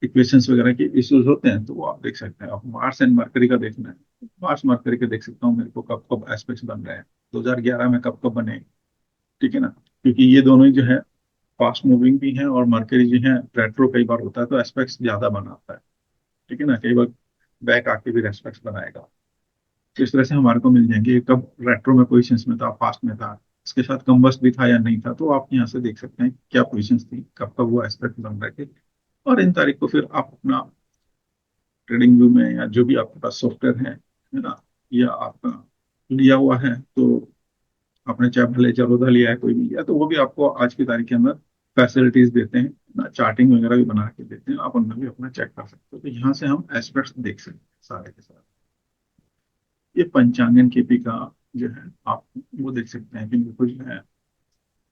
इक्वेशंस वगैरह के इश्यूज होते हैं, तो वो आप देख सकते हैं। आप मार्स एंड मरकरी का देखना है, मार्स मरकरी का देख सकता हूँ मेरे को कब कब एस्पेक्ट्स बन रहे हैं, 2011 में कब कब बने। ठीक है ना, क्योंकि ये दोनों ही जो है फास्ट मूविंग भी हैं, और मरकरी जो है रेट्रो कई बार होता है, तो एस्पेक्ट्स ज्यादा बनाता है। ठीक है ना, कई बार बैक आके भी एस्पेक्ट्स बनाएगा। तो इस तरह से हमारे को मिल जाएंगे कब रेट्रो में पोजिशन में था, फास्ट में था, इसके साथ कम्बस्ट भी था या नहीं था, तो आप यहाँ से देख सकते हैं क्या पोजिशन थी, कब कब वो एस्पेक्ट बन रहे थे। और इन तारीख को फिर आप अपना ट्रेडिंग व्यू में या जो भी आपके पास सॉफ्टवेयर है ना, या आपका लिया हुआ है, तो आपने चाहे भले चरोदा लिया है, कोई भी लिया, तो वो भी आपको आज की तारीख के अंदर फैसिलिटीज देते हैं ना, चार्टिंग वगैरह भी बना के देते हैं, आप उनमें भी अपना चेक कर सकते हो। तो यहाँ से हम एस्पेक्ट्स देख सकते हैं सारे के सारे। ये पंचांगन केपी का जो है, आप वो देख सकते हैं कि मेरे को जो है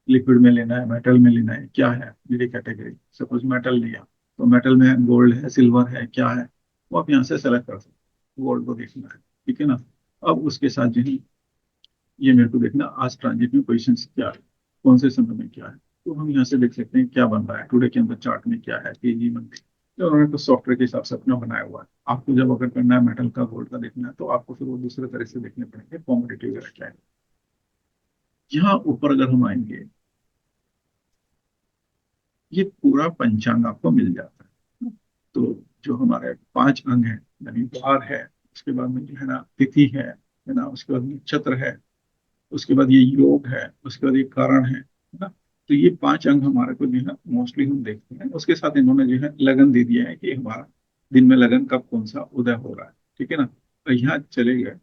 लिक्विड में लेना है, मेटल में लेना है, क्या है मेरी कैटेगरी। सपोज मेटल लिया, तो मेटल में गोल्ड है, सिल्वर है, क्या है, वो आप यहाँ से सेलेक्ट कर सकते हैं, गोल्ड को देखना है। ठीक है ना, अब उसके साथ जो है ये मेरे को देखना आज ट्रांजिट में पोजिशन क्या है, कौन से समय में क्या है, तो हम यहाँ से देख सकते हैं क्या बन रहा है टुडे के अंदर चार्ट में, क्या है तेजी मंदी। तो उन्होंने तो सॉफ्टवेयर के हिसाब से अपना बनाया हुआ है। आपको जब अगर करना है मेटल का, गोल्ड का देखना है, तो आपको फिर वो दूसरे तरह से देखने पड़ेंगे, कॉम्पिटिटिव वगैरह क्या है। यहाँ ऊपर अगर हम आएंगे, ये पूरा पंचांग आपको मिल जाता है। तो जो हमारे 5 अंग है, यानी वार है, उसके बाद में जो है ना तिथि है ना, उसके बाद नक्षत्र है, उसके बाद ये योग है, उसके बाद ये कारण है ना। तो ये 5 अंग हमारे को जो है मोस्टली हम देखते हैं। उसके साथ इन्होंने जो है लगन दे दिया है कि हमारा दिन में लगन कब कौन सा उदय हो रहा है। ठीक है ना, तो यहाँ चले गए,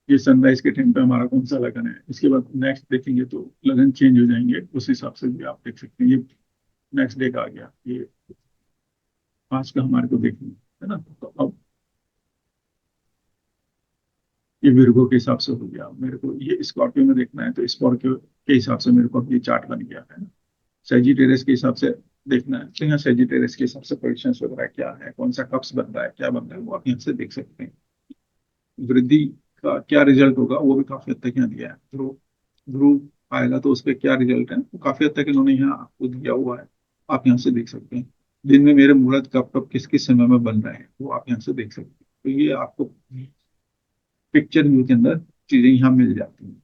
ये सनराइज के टाइम पे हमारा कौन सा लगन है, इसके बाद नेक्स्ट देखेंगे तो लगन चेंज हो जाएंगे, उस हिसाब से भी आप देख सकते हैं। ये नेक्स्ट डे का आ गया, ये आज का हमारे को देखना है ना। तो अब ये विर्गो के हिसाब से हो गया, मेरे को ये स्कॉर्पियो में देखना है तो स्कॉर्पियो के हिसाब से मेरे को अब ये चार्ट बन गया है ना। सेजिटेरियस के हिसाब से देखना है तो यहाँ सेजिटेरियस के हिसाब से पोजिशन वगैरह क्या है, कौन सा कप्स बन रहा है, क्या बन रहा है, वो आप यहाँ से देख सकते हैं। वृद्धि का क्या रिजल्ट होगा वो भी काफी हद तक यहाँ दिया है। ध्रुव ध्रुव आएगा तो उस पर क्या रिजल्ट है वो काफी हद तक इन्होंने यहाँ आपको दिया हुआ है, आप यहाँ से देख सकते हैं। दिन में मेरे मुहूर्त कब कब किस किस समय में बन रहे हैं वो आप यहाँ से देख सकते हैं। तो ये आपको पिक्चर व्यू के अंदर चीजें यहाँ मिल जाती हैं।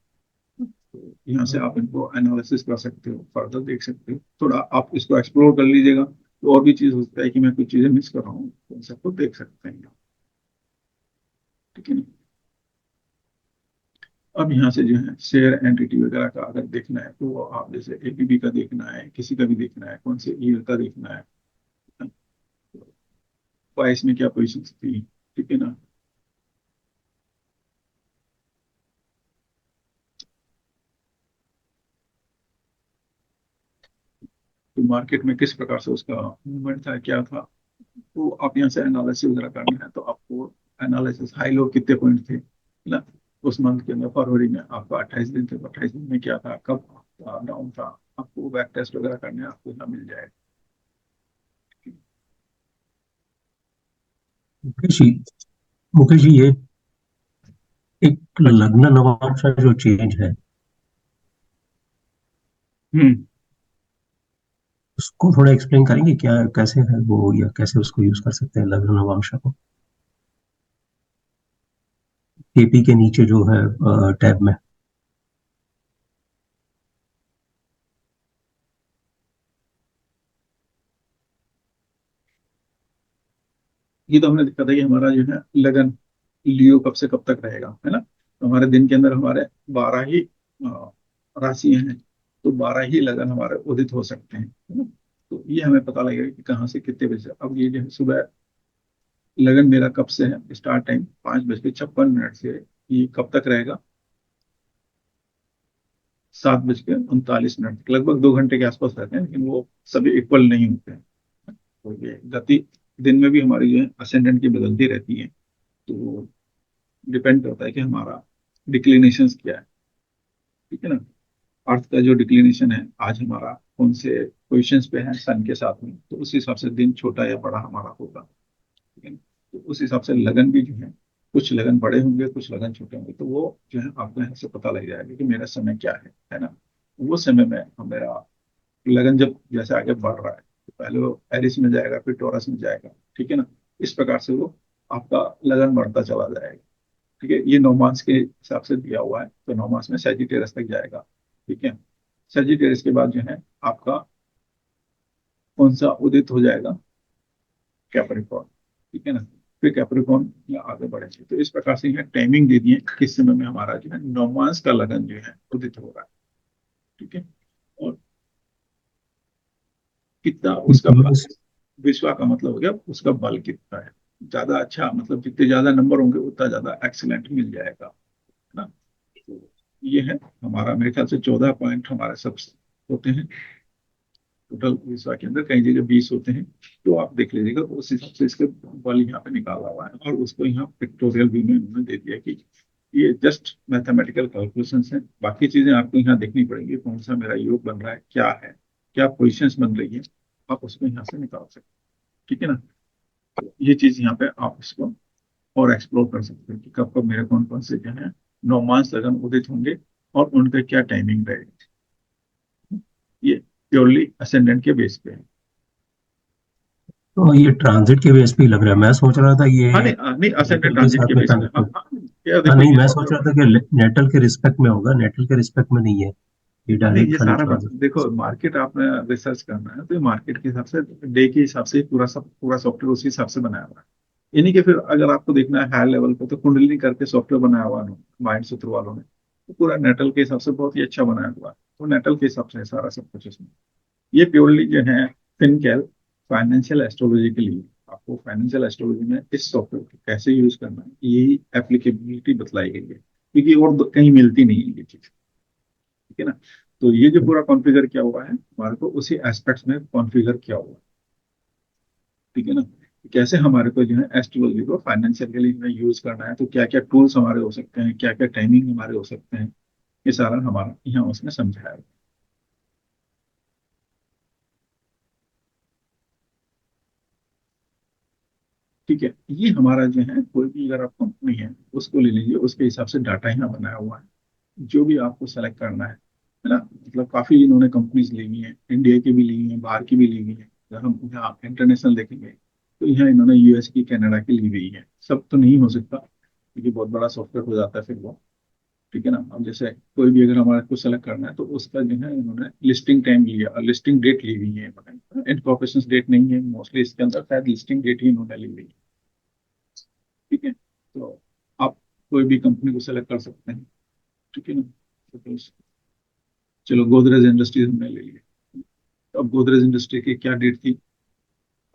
तो यहाँ से आप इनको एनालिसिस कर सकते हो, फर्दर देख सकते हो, थोड़ा आप इसको एक्सप्लोर कर लीजिएगा तो और भी चीज हो सकता है कि मैं कुछ चीजें मिस कर रहा हूँ तो उन सबको देख सकते हैं। ठीक है ना। अब यहाँ से जो है शेयर एंटिटी वगैरह का अगर देखना है तो वो आप जैसे एपीबी का देखना है, किसी का भी देखना है, कौन से ईयर का देखना है, 22 में क्या पोजिशन थी, ठीक है ना। तो मार्केट में किस प्रकार से उसका मूवमेंट था, क्या था, तो आप यहाँ से एनालिसिस वगैरह करना है तो आपको एनालिसिस हाई लो कितने पॉइंट थे ना उस मंथ के अंदर। फरवरी में आपका 28 दिन थे, 28 दिन में क्या था, कब डाउन था, आपको बैक टेस्ट वगैरह करने हैं, आपको यहाँ मिल जाएगा। मुकेश जी, मुकेश जी, ये एक हाँ जी। लग्न नवांश जो चेंज है हम्म। उसको थोड़ा एक्सप्लेन करेंगे, क्या कैसे है वो, या कैसे उसको यूज कर सकते हैं लग्न नवांश को केपी के नीचे जो है टैब में। ये तो हमने देखा था कि हमारा जो है लगन लियो कब से कब तक रहेगा, है ना। तो हमारे दिन के अंदर हमारे 12 ही राशियां हैं, तो 12 ही लगन हमारे उदित हो सकते हैं, है ना। तो ये हमें पता लगेगा कि कहाँ से कितने बजे अब ये जो है सुबह लगन मेरा कब से है, स्टार्ट टाइम 5:56 से ये कब तक रहेगा, 7:39 तक, लगभग 2 घंटे के आसपास रहते हैं, लेकिन वो सभी इक्वल नहीं होते हैं। तो ये गति दिन में भी हमारी जो है असेंडेंट की बदलती रहती है, तो डिपेंड करता है कि हमारा डिक्लिनेशन क्या है, ठीक है ना। अर्थ का जो डिक्लिनेशन है आज हमारा कौन से पोजिशंस पे है सन के साथ में, तो उस हिसाब से दिन छोटा या बड़ा हमारा होगा, ठीक है ना। तो उस हिसाब से लगन भी जो है, कुछ लगन बड़े होंगे, कुछ लगन छोटे होंगे, तो वो जो है आपको यहाँ से पता लग जाएगा कि मेरा समय क्या है ना। वो समय में मेरा लगन जब जैसे आगे बढ़ रहा है तो पहले वो एरिस में जाएगा, फिर टॉरस में जाएगा, ठीक है ना। इस प्रकार से वो आपका लगन बढ़ता चला जाएगा, ठीक है। ये 9 मास के हिसाब से दिया हुआ है, तो 9 मास में सेजिटेरियस तक जाएगा, ठीक है। सेजिटेरियस के बाद जो है आपका कौन सा उदित हो जाएगा, कैप्रिकॉर्न, ठीक है ना। फिर कैप्रिकॉर्न या आगे बढ़ेंगे, तो इस प्रकार से यहाँ टाइमिंग दे दिए किस समय में हमारा जो है 9 मास का लगन जो है उदित हो रहा है, ठीक है। और कितना उसका बल, विश्वा का मतलब हो गया उसका बल कितना है, ज्यादा अच्छा मतलब जितने ज्यादा नंबर होंगे उतना ज्यादा एक्सीलेंट मिल जाएगा, है ना। तो ये है हमारा, मेरे ख्याल से 14 पॉइंट हमारे सब होते हैं टोटल विश्वा के अंदर, कई जगह 20 होते हैं, तो आप देख लीजिएगा। तो उस हिसाब से इसके बल यहाँ पे निकाला हुआ है और उसको यहाँ पिक्टोरियल व्यू में उन्होंने दे दिया कि ये जस्ट मैथमेटिकल कैलकुलेशंस हैं, बाकी चीजें आपको यहाँ देखनी पड़ेंगी, कौन सा मेरा योग बन रहा है, क्या है, क्या पोजिशंस बन रही है, आप उसको यहाँ से निकाल सकते हैं, ठीक है ना। तो ये चीज यहाँ पे आप इसको और एक्सप्लोर कर सकते हैं कि कब कब मेरे कौन कौन से जो है 9 मास लगन उदित होंगे और उनका क्या टाइमिंग रहेगी। ये प्योरली असेंडेंट के बेस पे है। तो ये ट्रांजिट के बेस पे ही लग रहा है, मैं सोच रहा था ये हाँ नहीं, नहीं असेंडेंट नेटल के ट्रांजिट के साथ में बेस पे, हाँ कनेक्टेड। हाँ। यार हाँ देखो नहीं, ये मैं सोच सॉफ्टवेयर, रहा था कि नेटल के रिस्पेक्ट में होगा, नेटल के रिस्पेक्ट में नहीं है, ये हाँ नहीं डायरेक्ट ये खाली सारा ट्रांजिट। देखो मार्केट आपने रिसर्च करना है तो ये मार्केट के हिसाब से डे के हिसाब से पूरा सब पूरा सॉफ्टवेयर उसी हिसाब से बनाया हुआ है। यानी कि फिर अगर आपको देखना है हायर लेवल पे तो कुंडलिनी करके सॉफ्टवेयर बनाया हुआ है माइंड सूत्र वालों ने, तो पूरा नेटल के हिसाब से बहुत ही अच्छा बनाया हुआ है, तो नेटल के हिसाब से है सारा सब कुछ इसमें। ये प्योरली जो है फिनकेल फाइनेंशियल एस्ट्रोलॉजी के लिए, आपको फाइनेंशियल एस्ट्रोलॉजी में इस सॉफ्टवेयर को कैसे यूज करना है यही एप्लीकेबिलिटी बतलाई गई है। क्योंकि और कहीं मिलती नहीं है ये चीज, ठीक है ना। तो ये जो पूरा कॉन्फ़िगर किया हुआ है हमारे को उसी एस्पेक्ट्स में कॉन्फ़िगर किया हुआ है, ठीक है ना। कैसे हमारे को जो है एस्ट्रोलॉजी को फाइनेंशियली में यूज करना है, तो क्या क्या टूल्स हमारे हो सकते हैं, क्या क्या टाइमिंग हमारे हो सकते हैं, ये सारा हमारा यहाँ उसने समझाया है। ठीक है, ये हमारा जो है कोई भी अगर आप कंपनी है उसको ले लीजिए, उसके हिसाब से डाटा यहाँ बनाया हुआ है, जो भी आपको सेलेक्ट करना है ना। मतलब काफी इन्होंने कंपनीज ली हुई हैं, इंडिया की भी ली हुई हैं, बाहर की भी ली हुई हैं। अगर हम यहाँ इंटरनेशनल देखेंगे तो यहाँ इन्होंने यूएस की, कनाडा की ली हुई है। सब तो नहीं हो सकता क्योंकि बहुत बड़ा सॉफ्टवेयर हो जाता है फिर वो, ठीक है ना। अब जैसे कोई भी अगर हमारे को सेलेक्ट करना है तो उसका जो है इन्होंने लिस्टिंग टाइम लिया और लिस्टिंग डेट ली हुई है, इनकॉर्पोरेशन डेट नहीं है मोस्टली इसके अंदर, शायद लिस्टिंग डेट ही इन्होंने ली हुई है, ठीक है। तो आप कोई भी कंपनी को सेलेक्ट कर सकते हैं, ठीक है ना। Suppose, चलो गोदरेज इंडस्ट्रीज हमने ले लिया। तो अब गोदरेज इंडस्ट्री की क्या डेट थी,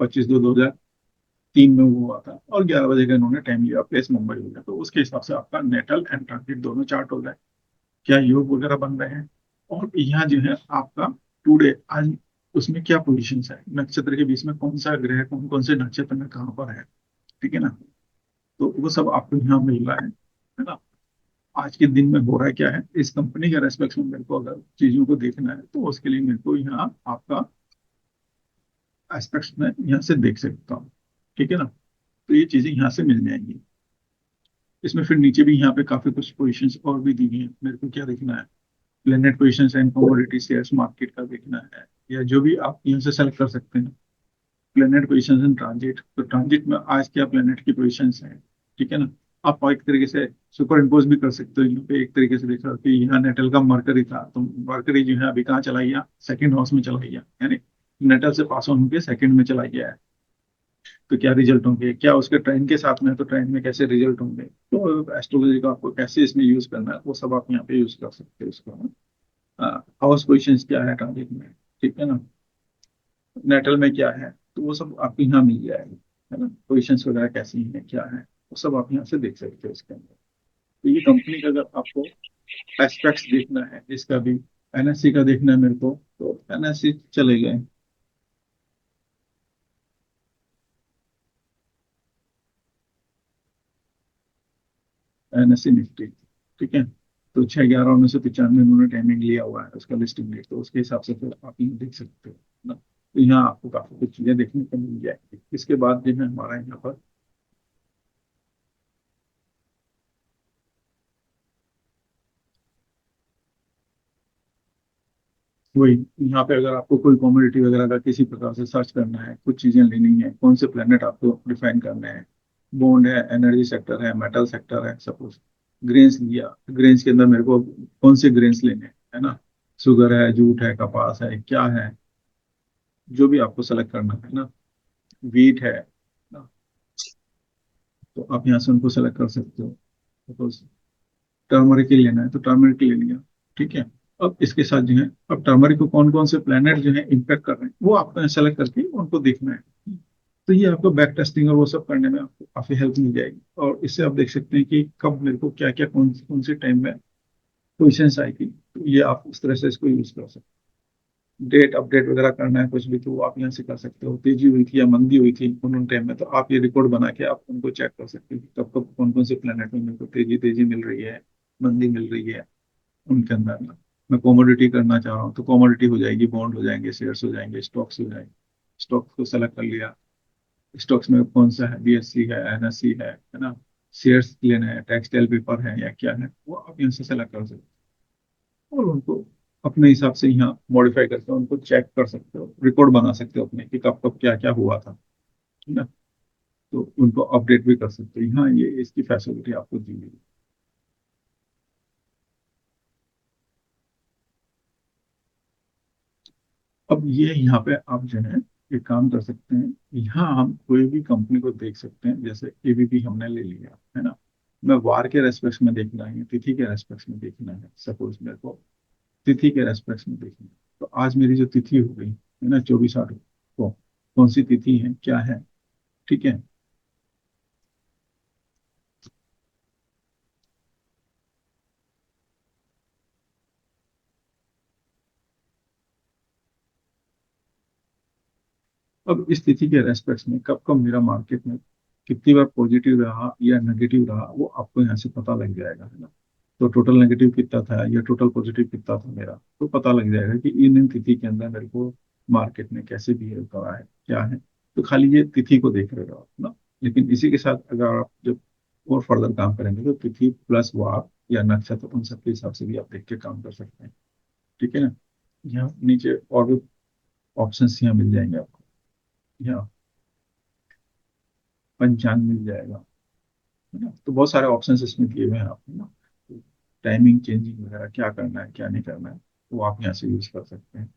25/2/2003 में वो हुआ था, और 11 बजे का इन्होंने टाइम लिया, प्लेस मुंबई हो गया, तो उसके हिसाब से आपका नेटल एंड ट्रांजिट दोनों चार्ट हो गए, क्या योग वगैरह बन रहे हैं। और यहाँ जो है आपका टुडे आज उसमें क्या पोजीशन है, नक्षत्र के बीच में कौन सा ग्रह कौन कौन से नक्षत्र में कहाँ पर है, ठीक है ना। तो वो सब आपको यहाँ मिल रहा है ना। आज के दिन में हो रहा है क्या है इस कंपनी के रेस्पेक्ट में, मेरे को अगर चीजों को देखना है तो उसके लिए मेरे को यहाँ आपका एस्पेक्ट्स में यहाँ से देख सकता हूँ, ठीक है ना। तो ये चीजें यहाँ से मिल जाएंगी। इसमें फिर नीचे भी यहाँ पे काफी कुछ पोजीशंस और भी दी गई हैं, मेरे को क्या देखना है, planet positions and commodity shares market का देखना है, या जो भी आप यहाँ से सेलेक्ट कर सकते हैं। प्लेनेट पोजीशंस इन ट्रांजिट, तो ट्रांजिट में आज क्या प्लेनेट की पोजीशंस हैं, ठीक है ना। आप एक तरीके से सुपर इम्पोज भी कर सकते हो, यहाँ पे एक तरीके से देख रहे हो कि यहाँ नेटल का मरकरी था, तो मरकरी जो है अभी कहाँ चला गया, सेकंड हाउस में चला गया, यानी नेटल से पास ऑन होकर सेकंड में चला गया है। तो क्या रिजल्ट होंगे, क्या उसके ट्रेंड के साथ में है तो ट्रेंड में कैसे रिजल्ट होंगे, तो एस्ट्रोलॉजी का आपको कैसे इसमें यूज करना है वो सब आप यहाँ पे यूज कर सकते हो इसको। हाउस पोजिशन क्या है ट्रांजिट में, ठीक है ना, नेटल में क्या है, तो वो सब आपको यहाँ मिल जाएगा, है ना। पोजिशंस वगैरह कैसी हैं क्या है, वो सब आप यहाँ से देख सकते हो इसके अंदर। तो ये कंपनी का अगर आपको एस्पेक्ट्स देखना है, इसका भी एनएससी का देखना है मेरे को, तो एनएससी चले गए, एनएससी निफ्टी, ठीक है। तो 6/11/1995 उन्होंने टाइमिंग लिया हुआ है उसका लिस्टिंग डेट, तो उसके हिसाब से फिर आप यहाँ देख सकते हो ना। तो यहाँ आपको काफी कुछ चीजें देखने को मिल जाएंगी। इसके बाद जो है हमारा यहाँ पर वही, यहाँ पे अगर आपको कोई कमोडिटी वगैरह का किसी प्रकार से सर्च करना है, कुछ चीजें लेनी है, कौन से प्लेनेट आपको डिफाइन करने हैं, बॉन्ड है, एनर्जी सेक्टर है, मेटल सेक्टर है, सपोज ग्रेन्स लिया, ग्रेन्स के अंदर मेरे को कौन से ग्रेन्स लेने हैं, है ना, शुगर है, जूट है, कपास है, क्या है, जो भी आपको सेलेक्ट करना है ना, वीट है ना, तो आप यहाँ से उनको सेलेक्ट कर सकते हो। सपोज टर्मरिक ही लेना है तो टर्मरिक ले लिया, ठीक है। अब इसके साथ जो है, अब टर्मरिक को कौन कौन से प्लेनेट जो है इम्पेक्ट कर रहे हैं वो आपको सेलेक्ट करके उनको देखना है। तो ये आपको बैक टेस्टिंग और वो सब करने में आपको काफी हेल्प मिल जाएगी, और इससे आप देख सकते हैं कि कब मेरे को क्या क्या कौन कौन से टाइम में पोजिशन आएगी, तो ये आप उस तरह से इसको यूज कर सकते हैं। डेट अपडेट वगैरह करना है कुछ भी तो वो आप यहाँ से कर सकते हो, तेजी हुई थी या मंदी हुई थी उन उन टाइम में, तो आप ये रिकॉर्ड बना के आप उनको चेक कर सकते हो कि कब कब कौन कौन से प्लेनेट में मेरे को तेजी तेजी मिल रही है, मंदी मिल रही है उनके अंदर में। मैं कॉमोडिटी करना चाह रहा हूँ तो कॉमोडिटी हो जाएगी, बॉन्ड हो जाएंगे, शेयर्स हो जाएंगे, स्टॉक्स हो जाएंगे। स्टॉक्स को सेलेक्ट कर लिया, स्टॉक्स में कौन सा है, बीएससी है, एनएससी है ना, शेयर्स लेना है, टेक्सटाइल पेपर है या क्या है, वो आप यहाँ से सेलेक्ट कर सकते हो, और उनको अपने हिसाब से यहाँ मॉडिफाई करके उनको चेक कर सकते हो, रिकॉर्ड बना सकते हो अपने कि कब कब क्या क्या हुआ था, है ना। तो उनको अपडेट भी कर सकते हो, यहाँ ये इसकी फैसिलिटी आपको दी गई है। अब ये यहाँ पे आप जो है एक काम कर सकते हैं, यहाँ हम कोई भी कंपनी को देख सकते हैं, जैसे एबीपी हमने ले लिया है ना, मैं वार के रेस्पेक्ट में देखना है, तिथि के रेस्पेक्ट में देखना है, सपोज मेरे को तिथि के रेस्पेक्ट में देखना है, तो आज मेरी जो तिथि हो गई है ना 24/8 को, कौन सी तिथि है क्या है, ठीक है। अब इस तिथि के रेस्पेक्ट में कब कब मेरा मार्केट में कितनी बार पॉजिटिव रहा या नेगेटिव रहा, वो आपको यहाँ से पता लग जाएगा, है ना। तो टोटल नेगेटिव कितना था या टोटल पॉजिटिव कितना था मेरा, तो पता लग जाएगा कि इन तिथि के अंदर मेरे को मार्केट में कैसे बिहेव करा है, क्या है। तो खाली ये तिथि को देख रहे हो आप ना। लेकिन इसी के साथ अगर आप जब और फर्दर काम करेंगे तो तिथि प्लस वार या नक्षत्र उन सबके हिसाब से भी आप देख के काम कर सकते हैं। ठीक है ना। यहाँ नीचे और भी ऑप्शंस यहाँ मिल जाएंगे आपको। यहाँ पंचांग मिल जाएगा, है ना। तो बहुत सारे ऑप्शंस इसमें दिए हुए हैं आपको ना। टाइमिंग चेंजिंग वगैरह क्या करना है क्या नहीं करना है, वो आप यहाँ से यूज कर सकते हैं।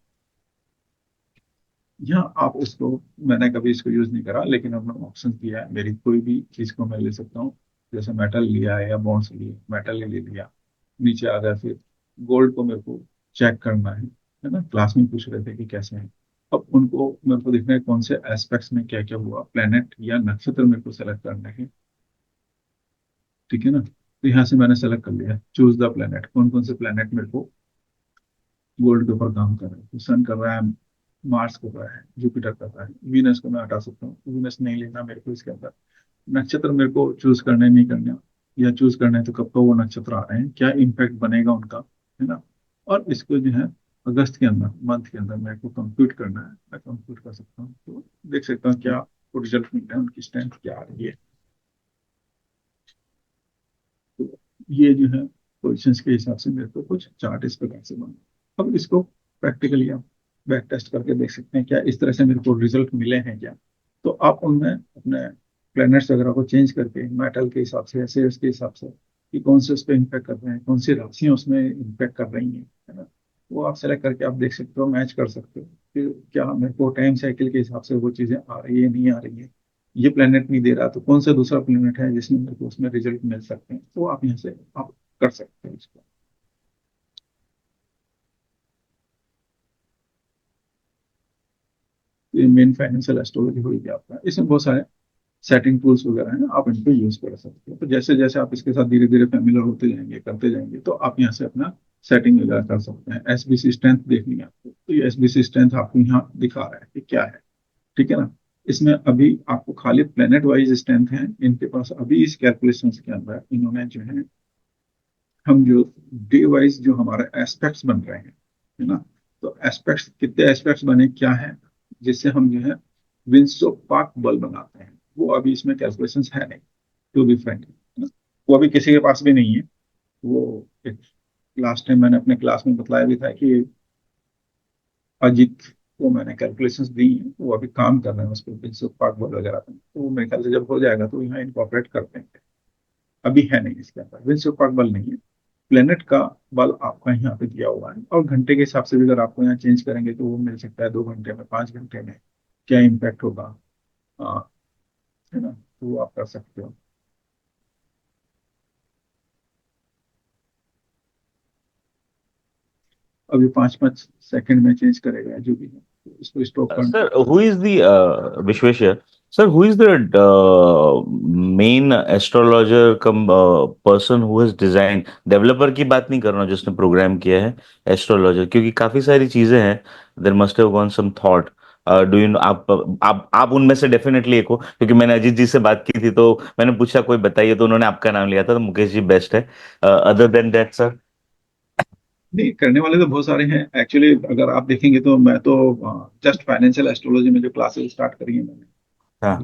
यहाँ आप इसको, मैंने कभी इसको यूज नहीं करा, लेकिन हमने ऑप्शन दिया है, मेरी कोई भी चीज को मैं ले सकता हूँ। जैसे मेटल लिया है या बॉन्ड्स लिए, मेटल ले लिया, नीचे आ गया, फिर गोल्ड को मेरे को चेक करना है ना। क्लास में पूछ रहे थे कि कैसे है। अब उनको मेरे को देखना है कौन से एस्पेक्ट्स में क्या क्या हुआ, प्लेनेट या नक्षत्र मेरे को सेलेक्ट करना है। ठीक है ना। तो यहाँ से मैंने सेलेक्ट कर लिया, चूज द प्लेनेट, कौन कौन से प्लेनेट मेरे को गोल्ड के ऊपर काम कर रहा है। तो सन कर रहा है, मार्स कर रहा है, जुपिटर कर रहा है, वीनस को मैं हटा सकता हूँ, वीनस नहीं लेना मेरे को इसके अंदर। नक्षत्र मेरे को चूज करना है नहीं करना, या चूज करना है तो कब कब वो नक्षत्र आ रहे हैं, क्या इम्पैक्ट बनेगा उनका, है ना। और इसको जो है अगस्त के अंदर, मंथ के अंदर मेरे को कंप्यूट करना है, मैं कंप्यूट कर सकता हूँ। तो देख सकता हूँ क्या रिजल्ट मिल रहा है, उनकी स्ट्रेंथ क्या आ रही है। तो ये जो है पोजिशंस के हिसाब से मेरे को कुछ चार्ट इस प्रकार से बना। अब इसको प्रैक्टिकली आप बैक टेस्ट करके देख सकते हैं क्या इस तरह से मेरे को रिजल्ट मिले हैं क्या। तो आप उनमें अपने प्लैनेट्स वगैरह को चेंज करके मेटल के हिसाब से, एसेट्स के हिसाब से, कि कौन से उस पर इम्पेक्ट कर रहे हैं, कौन सी राशियां उसमें इम्पेक्ट कर रही हैं, है ना। वो आप सेलेक्ट करके आप देख सकते हो, मैच कर सकते हो कि क्या मेरे को टाइम साइकिल के हिसाब से वो चीजें आ रही है नहीं आ रही है। ये प्लेनेट नहीं दे रहा तो कौन सा दूसरा प्लेनेट है जिसमें मेरे को उसमें रिजल्ट मिल सकते हैं, तो आप यहाँ से आप कर सकते हैं इसको। ये मेन फाइनेंशियल एस्ट्रोलॉजी होगी आपका, इसमें बहुत सारे सेटिंग टूल्स वगैरह हैं, आप इनको यूज कर सकते हो। तो जैसे जैसे आप इसके साथ धीरे धीरे फेमिलियर होते जाएंगे, करते जाएंगे, तो आप यहाँ से अपना सेटिंग वगैरह कर सकते हैं। एसबीसी स्ट्रेंथ देखनी है आपको, तो ये एसबीसी स्ट्रेंथ आपको यहाँ दिखा रहा है कि क्या है। ठीक है ना। इसमें अभी आपको खाली प्लेनेट वाइज स्ट्रेंथ है इनके पास, अभी इस कैलकुलेशन के अंदर इन्होंने जो है, हम जो डे वाइज जो हमारे एस्पेक्ट्स बन रहे हैं, है ना। तो एस्पेक्ट्स कितने एस्पेक्ट्स बने क्या है, जिससे हम जो है विंसो पार्क बल बनाते हैं, वो अभी इसमें कैलकुलेशंस है नहीं, टू बी फ्रैंक, है ना। वो अभी किसी के पास भी नहीं है। वो एक लास्ट टाइम मैंने अपने क्लास में बतलाया भी था कि अजीत को मैंने कैलकुलेशंस दी हैं, वो अभी काम कर रहे हैं उस पर, विंसो पार्क बल वगैरह पे। तो वो मेरे ख्याल से जब हो जाएगा तो यहाँ इनकॉर्पोरेट कर देंगे। अभी है नहीं इसके अंदर, विंसो पार्क बल नहीं है। प्लेनेट का बल आपका यहाँ पे दिया हुआ है, और घंटे के हिसाब से भी अगर आपको यहाँ चेंज करेंगे तो वो मिल सकता है 2 घंटे में, 5 घंटे में क्या इम्पैक्ट होगा, है ना। तो वो आप कर सकते हो। अभी 5-5 सेकंड में चेंज करेगा जो भी है, तो इसको स्टॉप करना Sir, है। who is the Vishwesh here? Sir, who is the main astrologer come person who has designed? Developer की बात नहीं कर रहा हूँ जिसने प्रोग्राम किया है, एस्ट्रोलॉजर, क्योंकि काफी सारी चीजें हैं, there must have gone some thought. Do you know, आप उनमें से डेफिनेटली एक हो, क्योंकि मैंने अजीत जी से बात की थी तो मैंने पूछा कोई बताइए, तो उन्होंने आपका नाम लिया था, तो मुकेश जी बेस्ट है। Other than that sir? नहीं, करने वाले तो बहुत सारे हैं एक्चुअली। अगर आप देखेंगे तो मैं तो जस्ट फाइनेंशियल एस्ट्रोलॉजी में जो क्लासेस स्टार्ट करी है मैंने, हाँ।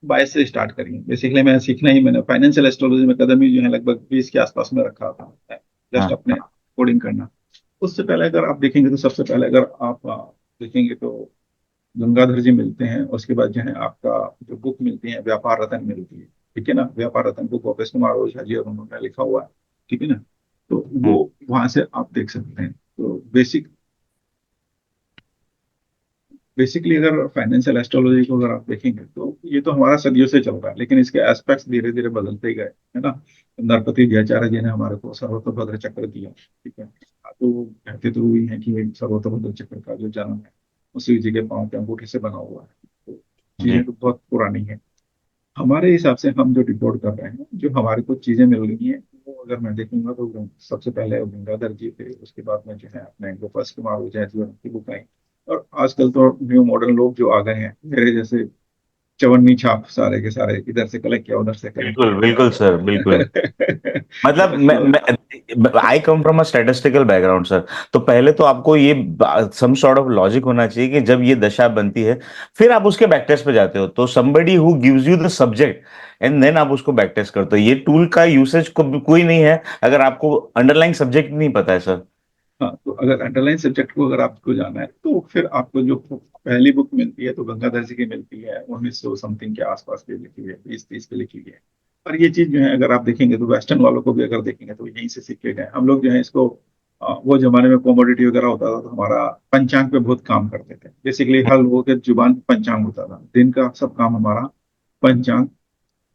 22 से स्टार्ट करी है बेसिकली। मैं सीखना ही, मैंने फाइनेंशियल एस्ट्रोलॉजी में कदम ही जो है लगभग 20 के आसपास में रखा था, जस्ट हाँ। अपने कोडिंग करना। उससे पहले अगर आप देखेंगे तो, सबसे पहले अगर आप देखेंगे तो गंगाधर जी मिलते हैं, उसके बाद जो है आपका जो बुक मिलती है व्यापार रतन मिलती है। ठीक है ना। व्यापार रतन बुक ऑफिस कुमार ओझा जी और उन्होंने लिखा हुआ है। ठीक है ना। तो वो हम्म। वहां से आप देख सकते हैं। तो बेसिकली अगर फाइनेंशियल एस्ट्रोलॉजी को अगर आप देखेंगे तो ये तो हमारा सदियों से चल रहा है, लेकिन इसके एस्पेक्ट्स धीरे धीरे बदलते गए, है ना। नरपति जयाचार्य जी ने हमारे को सर्वतोभद्र चक्र दिया। ठीक है। तो वो कहते तो वही है कि सर्वतोभद्र चक्र का जो जन्म है उसी जी के पाँव के अंगूठे से बना हुआ है। तो जी। चीजें तो बहुत पुरानी है। हमारे हिसाब से हम जो रिपोर्ट कर रहे हैं, जो हमारे को चीजें मिल रही हैं, वो अगर मैं देखूंगा तो सबसे पहले गंगाधर जी थे, उसके बाद में जो है अपने गोपाल कुमार ओझा जी और उनकी बुक आई, और आजकल तो न्यू मॉडर्न लोग जो आ गए हैं मेरे जैसे, चवन्नी छाप सारे के सारे, इधर से कलेक्ट किया उधर से कलेक्ट बिल्कुल बिल्कुल सर, बिल्कुल। किया। मतलब तो मैं I come from a statistical background sir. तो पहले तो आपको ये सम सॉर्ट ऑफ लॉजिक होना चाहिए कि जब ये दशा बनती है, फिर आप उसके बैक टेस्ट पे जाते हो, तो somebody who gives you the subject and then आप उसको बैक टेस्ट करते हो। ये टूल का यूसेज को कोई नहीं है अगर आपको अंडरलाइंग सब्जेक्ट नहीं पता है सर। हाँ, तो अगर अंडरलाइन सब्जेक्ट को अगर आपको जाना है तो फिर आपको जो पहली बुक मिलती है तो गंगाधर जी की मिलती है, 1900 समथिंग के आसपास की लिखी हुई है, 20-30 पे लिखी हुई है। और ये चीज जो है अगर आप देखेंगे तो वेस्टर्न वालों को भी अगर देखेंगे तो यहीं से सीख के गए हम लोग जो है इसको। वो जमाने में कॉमोडिटी वगैरह होता था तो हमारा पंचांग पे बहुत काम करते थे। बेसिकली हर लोगों के जुबान पे पंचांग होता था, दिन का सब काम हमारा पंचांग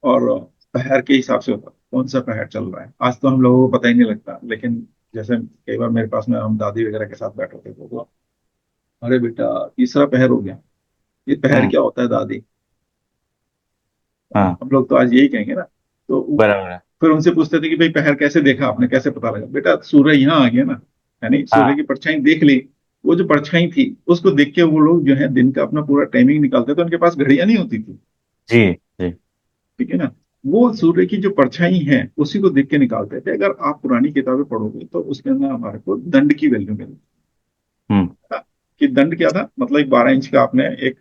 और पहर के हिसाब से होता है, कौन सा पहर चल रहा है। आज तो हम लोगों को पता ही नहीं लगता, लेकिन जैसे कई बार मेरे पास में हम दादी वगैरह के साथ बैठे थे तो अरे बेटा तीसरा पहर हो गया, ये पहर हम्म। क्या होता है दादी। हाँ। हम लोग तो आज यही कहेंगे ना। तो बराबर है। फिर उनसे पूछते थे कि भाई पहर कैसे देखा आपने, कैसे पता लगा। बेटा सूर्य यहाँ आ गया ना, यानी सूर्य हाँ। की परछाई देख ली। वो जो परछाई थी उसको देख के वो लोग जो है दिन का अपना पूरा टाइमिंग निकालते थे, तो उनके पास घड़ियां नहीं होती थी। जी जी। ठीक है ना। वो सूर्य की जो परछाई है उसी को देख के निकालते थे। अगर आप पुरानी किताबें पढ़ोगे तो उसके अंदर हमारे को दंड की वैल्यू मिलती हम्म। है। कि दंड क्या था, मतलब एक 12 इंच का आपने एक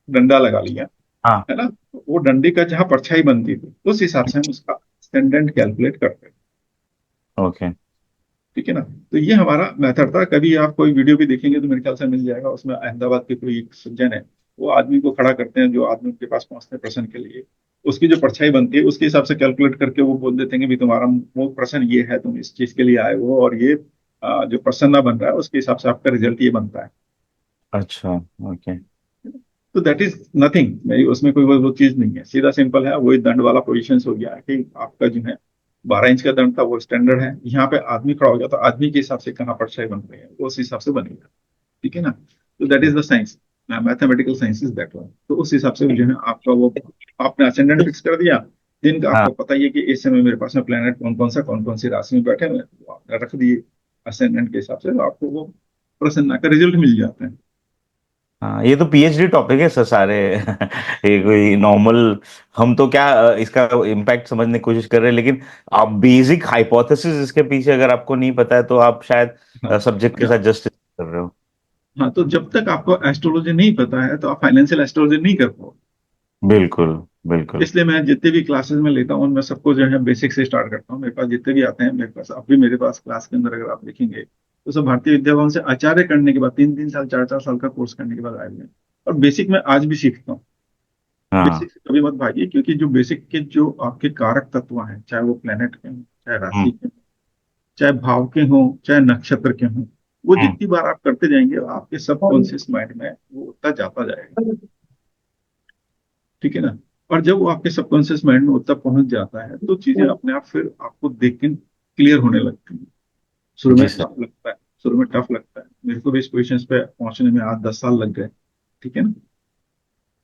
डंडा लगा लिया, हाँ। है ना। तो वो डंडे का जहां परछाई बनती थी उस हिसाब से हम उसका स्टैंडर्ड कैलकुलेट करते थे। ओके। ठीक है ना। तो ये हमारा मेथड था। कभी आप कोई वीडियो भी देखेंगे तो मेरे ख्याल से मिल जाएगा, उसमें अहमदाबाद के कोई एक सज्जन है, वो आदमी को खड़ा करते हैं जो आदमी के पास पहुंचते हैं प्रश्न के लिए। उसकी जो परछाई बनती है उसके हिसाब से कैलकुलेट करके वो बोल देते हैं कि भी तुम्हारा वो प्रश्न ये है, तुम इस चीज के लिए आए हो, और ये जो प्रश्न ना बन रहा है उसके हिसाब से आपका रिजल्ट ये बनता है। अच्छा। ओके। तो दैट इज नथिंग, मेरी उसमें कोई वो चीज नहीं है, सीधा सिंपल है। वही दंड वाला पोजीशन हो गया कि आपका जो है 12 इंच का दंड था वो स्टैंडर्ड है। यहाँ पे आदमी खड़ा हो गया तो आदमी के हिसाब से कहाँ परछाई बन रही है वो उस हिसाब से बनेगा। ठीक है ना। तो that is the science, mathematical science is that one. तो उस हिसाब से जो है आपका वो, आपने असेंडेंट फिक्स कर दिया। दिन का हाँ। आपको पता ही है कि इस समय मेरे पास में प्लेनेट कौन कौन सी राशि में बैठे हुए हैं, तो आपने रख दिए असेंडेंट के हिसाब से, तो आपको वो प्रसन्न का रिजल्ट मिल जाता है। हाँ, ये तो पीएचडी टॉपिक है सर सारे। ये कोई नॉर्मल, हम तो क्या इसका इम्पैक्ट समझने की कोशिश कर रहे हैं, लेकिन आप बेसिक हाइपोथेसिस इसके पीछे अगर आपको नहीं पता है तो आप शायद हाँ सब्जेक्ट के या साथ जस्टिस कर रहे हो। हाँ, तो जब तक आपको एस्ट्रोलॉजी नहीं पता है तो आप फाइनेंशियल एस्ट्रोलॉजी नहीं कर पाओ। बिल्कुल बिल्कुल। इसलिए मैं जितने भी क्लासेस में लेता हूँ मैं सबको जो है बेसिक से स्टार्ट करता हूँ। मेरे पास जितने भी आते हैं, मेरे पास अब भी मेरे पास क्लास के अंदर अगर आप देखेंगे तो सब भारतीय विद्या भवन से आचार्य करने के बाद 3-3 साल 4-4 साल का कोर्स करने के बाद आए हुए हैं। और बेसिक में आज भी सीखता हूँ। हाँ। बेसिक से कभी मत भागिए, क्योंकि जो बेसिक के जो आपके कारक तत्व हैं, चाहे वो प्लेनेट के हों, चाहे राशि हम्म। के हों, चाहे भाव के हों, चाहे नक्षत्र के हों, वो हम्म। जितनी बार आप करते जाएंगे आपके सबकॉन्शियस माइंड में वो उतना जाता जाएगा। ठीक है ना। और जब वो आपके सबकॉन्शियस माइंड में उतना पहुंच जाता है तो चीजें अपने आप फिर आपको देख के क्लियर होने लगती हैं। शुरू जी में सर। टफ लगता है, शुरू में टफ लगता है, मेरे को भी इस पोजिशन पे पहुंचने में 8-10 साल लग गए। ठीक है ना।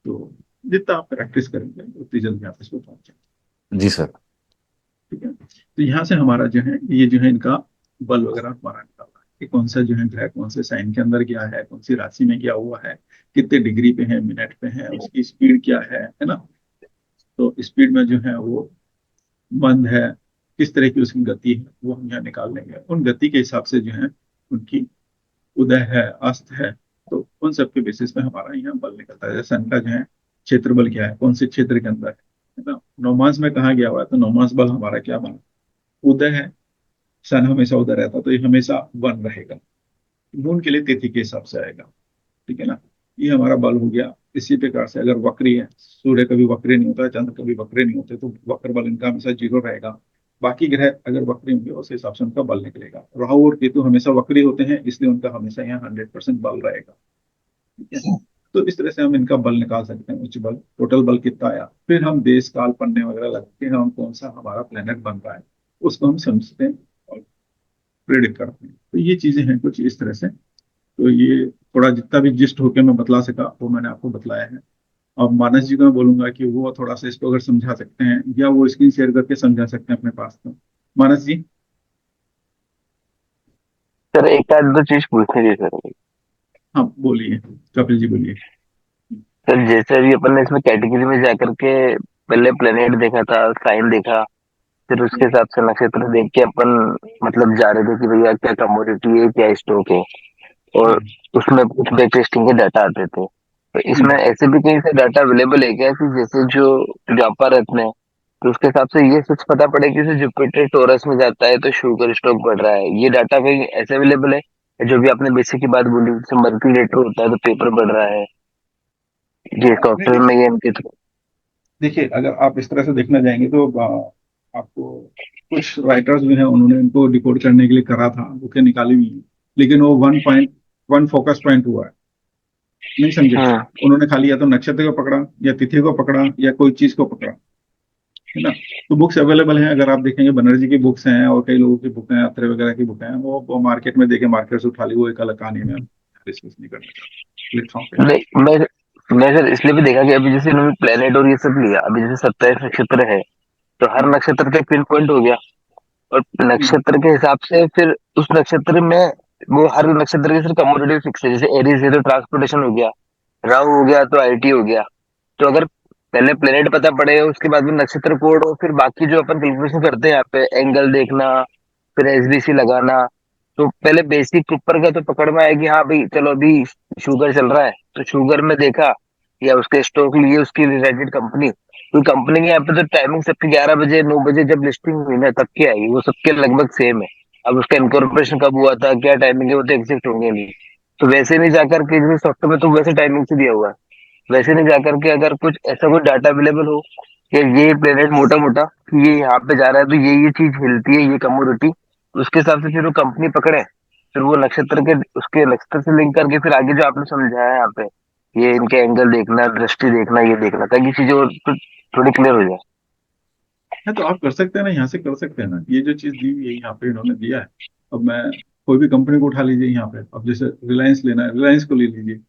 तो जितना आप प्रैक्टिस करेंगे उतनी जल्दी आप इसको पहुंच जाएंगे। जी सर। ठीक है। तो यहाँ से हमारा जो है ये जो है इनका बल वगैरह हमारा निकालना है कि कौन सा जो है ग्रह कौन से साइन के अंदर गया है, कौन सी राशि में गया हुआ है, कितने डिग्री पे है, मिनट पे है, उसकी स्पीड क्या है ना। तो स्पीड में जो है वो मंद है, किस तरह की उसकी गति है वो हम यहाँ निकाल लेंगे। उन गति के हिसाब से जो है उनकी उदय है, अस्त है, तो उन सब के बेसिस पे हमारा यहाँ बल निकलता है। जैसे सन का जो है क्षेत्र बल क्या है, कौन से क्षेत्र के अंदर है ना। नौमांस में कहा गया हुआ है तो नौमांस बल हमारा क्या बना, उदय है। सन हमेशा उदय रहता तो ये हमेशा वन रहेगा। मून के लिए तिथि के हिसाब से आएगा। ठीक है ना। ये हमारा बल हो गया। इसी प्रकार से अगर वक्री है, सूर्य कभी वक्री नहीं होता है, चंद्र कभी वक्री नहीं होते, तो वक्र बल इनका हमेशा 0 रहेगा। बाकी ग्रह अगर वक्री होंगे उस हिसाब से उनका बल निकलेगा। राहु और केतु हमेशा वक्री होते हैं इसलिए उनका हमेशा यहाँ 100% बल रहेगा। ठीक है। तो इस तरह से हम इनका बल निकाल सकते हैं, उच्च बल टोटल बल कितना आया, फिर हम देश काल पन्ने वगैरह लगते हैं, हम कौन सा हमारा प्लेनेट बन रहा है उसको हम समझते हैं और प्रेडिक्ट करते हैं। तो ये चीजें हैं कुछ इस तरह से। तो ये थोड़ा जितना भी जिस्ट होके मैं बतला सका वो मैंने आपको बतलाया है। अब मानस जी को मैं बोलूंगा कि वो थोड़ा सा इसको अगर समझा सकते हैं या वो स्क्रीन शेयर करके समझा सकते हैं अपने पास। तो मानस जी। सर एक आध दो चीज पूछनी थी सर। हाँ बोलिए, कपिल जी बोलिए। सर जैसे अभी अपन ने इसमें कैटेगरी में जाकर के पहले प्लेनेट देखा था, साइन देखा, फिर उसके हिसाब से नक्षत्र देख के अपन मतलब जा रहे थे कि भैया क्या कमोडिटी है, क्या स्टॉक है, और हम्म, उसमें कुछ बैक टेस्टिंग के डाटा आते थे। तो इसमें हम्म, ऐसे भी कई से डाटा अवेलेबल है क्या कि जैसे जो व्यापार रत्न है, तो उसके हिसाब से ये कुछ पता पड़े कि जैसे जुपिटर टोरस में जाता है तो शुगर स्टॉक बढ़ रहा है, ये डाटा कहीं ऐसे अवेलेबल है? जो भी आपने बेसिक की बात बोली, जैसे मर्क्यूरी रेट्रो होता है तो पेपर बढ़ रहा है, ये नहीं सॉफ्टवेयर में देखिए, ये इनके थ्रू। अगर आप इस तरह से देखना जाएंगे तो आपको कुछ राइटर्स जो हैं उन्होंने इनको डिकोड करने के लिए करा था, बुकें निकाली हुई हैं, लेकिन वो 1 फोकस पॉइंट हुआ है, नहीं समझे। हाँ। उन्होंने खाली या तो नक्षत्र को पकड़ा, या तिथि को पकड़ा, या कोई चीज को पकड़ा, है ना। तो बुक्स अवेलेबल हैं, अगर आप देखेंगे बनर्जी की बुक्स हैं और कई लोगों की बुक हैं, अत्रे वगैरह की बुक हैं, वो मार्केट में देखे, मार्केट से उठा ली, वो एक अलग कहानी में डिस्कस नहीं करना चाहता प्लेटफॉर्म पे। नहीं, मैं सर इसलिए भी देखा कि अभी जैसे इन्होंने प्लेनेट और ये सब लिया, अभी जैसे 27 नक्षत्र है, तो हर हम्म, नक्षत्र का पिन पॉइंट हो गया, और हम्म, नक्षत्र के हिसाब से फिर उस नक्षत्र में वो हर नक्षत्र की सिर्फ कमोडिटी फिक्स है। जैसे एरीज है तो ट्रांसपोर्टेशन हो गया, राहु हो गया तो आईटी हो गया। तो अगर पहले प्लेनेट पता पड़े, उसके बाद में नक्षत्र कोड, और फिर बाकी जो अपन कैलकुलेशन करते हैं यहाँ पे एंगल देखना, फिर एसबीसी लगाना, तो पहले बेसिक ऊपर का तो पकड़ में आएगी, हाँ भाई चलो अभी शुगर चल रहा है तो शुगर में देखा, या उसके स्टॉक लिए उसकी रिलेटेड कंपनी, कोई कंपनी के यहाँ पे तो टाइमिंग सबकी 11 बजे 9 बजे जब लिस्टिंग हुई ना तब की आई, वो सबके लगभग सेम है। अब उसका इनकॉर्पोरेशन कब हुआ था, क्या टाइमिंग है, वो तो एग्जैक्ट होंगे नहीं। तो वैसे नहीं जाकर के जैसे सॉफ्टवेयर में तो वैसे टाइमिंग से दिया हुआ है, वैसे नहीं जाकर के अगर कुछ ऐसा कोई डाटा अवेलेबल हो कि ये प्लेनेट मोटा मोटा कि ये यहाँ पे जा रहा है तो ये चीज हिलती है, ये कमोडिटी, उसके हिसाब से फिर वो कंपनी पकड़े, फिर वो नक्षत्र के उसके नक्षत्र से लिंक करके फिर आगे जो आपने समझाया है यहाँ पे, ये इनके एंगल देखना, दृष्टि देखना, ये देखना, ताकि चीजें और थोड़ी क्लियर हो जाए। है तो आप कर सकते हैं ना, यहाँ से कर सकते हैं ना, ये जो चीज दी हुई है यहाँ पे इन्होंने दिया है। अब मैं कोई भी कंपनी को उठा लीजिए यहाँ पे, अब जैसे रिलायंस लेना है, रिलायंस को ले लीजिए।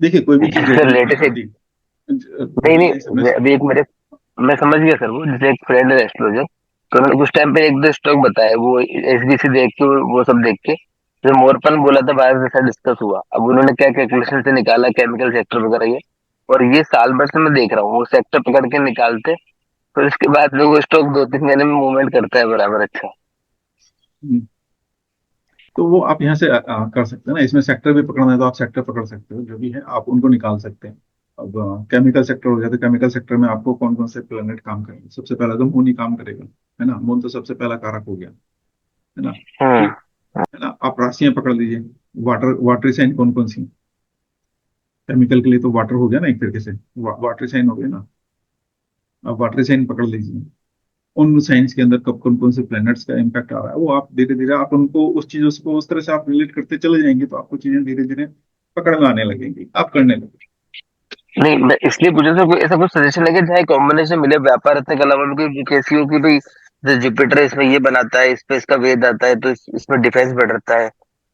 देखिए कोई भी चीज सर होगी ना लेटेस्ट, जी, नहीं रिलायंस में। नहीं, अभी एक मेरे, मैं समझ गया सर, वो जैसे एक फ्रेंड है एस्ट्रोलॉजर, तो उन्होंने कुछ टाइम पे एक दो स्टॉक बताया, वो एसबीसी देख के वो सब देख के, जो मोरपन बोला था बाहर जैसा डिस्कस हुआ, अब उन्होंने क्या कैलकुलेशन से निकाला केमिकल सेक्टर वगैरह ये, और ये साल भर से मैं देख रहा हूँ वो सेक्टर पकड़ के निकालते, फिर उसके बाद में वो स्टॉक 2-3 महीने में मूवमेंट करता है बराबर अच्छा। तो वो आप यहाँ से कर सकते हैं ना, इसमें सेक्टर भी पकड़ना है तो आप सेक्टर पकड़ सकते हो, जो भी है आप उनको निकाल सकते हैं। अब केमिकल सेक्टर हो जाए तो केमिकल सेक्टर में आपको कौन कौन से प्लेनेट काम करेंगे, सबसे पहला तो मून ही काम करेगा, है ना, मून तो सबसे पहला कारक हो गया, है ना। हम्म। फिर, है ना, आप राशियां पकड़ लीजिए, वाटर साइन कौन कौन सी, केमिकल के लिए तो वाटर हो गया ना एक तरीके से, वाटर साइन हो गया ना। आप वाटर साइन पकड़ लीजिए, उन साइंस के अंदर कब कौन कौन से प्लैनेट्स का इम्पैक्ट आ रहा है, वो आप धीरे धीरे आप उनको उस चीजों को उस तरह से आप रिलेट करते चले जाएंगे, तो आपको चीजें धीरे धीरे पकड़ में आने लगेंगी, आप करने लगेंगे। नहीं, मैं इसलिए पूछा था कोई ऐसा कुछ सजेशन लगे जहाँ कॉम्बिनेशन मिले, व्यापार रत्न के अलावा भी कोई कैसी हो कि भाई जैसे जुपिटर इसमें ये बनाता है, इस पे इसका वेद आता है तो इसमें डिफेंस बढ़ता है,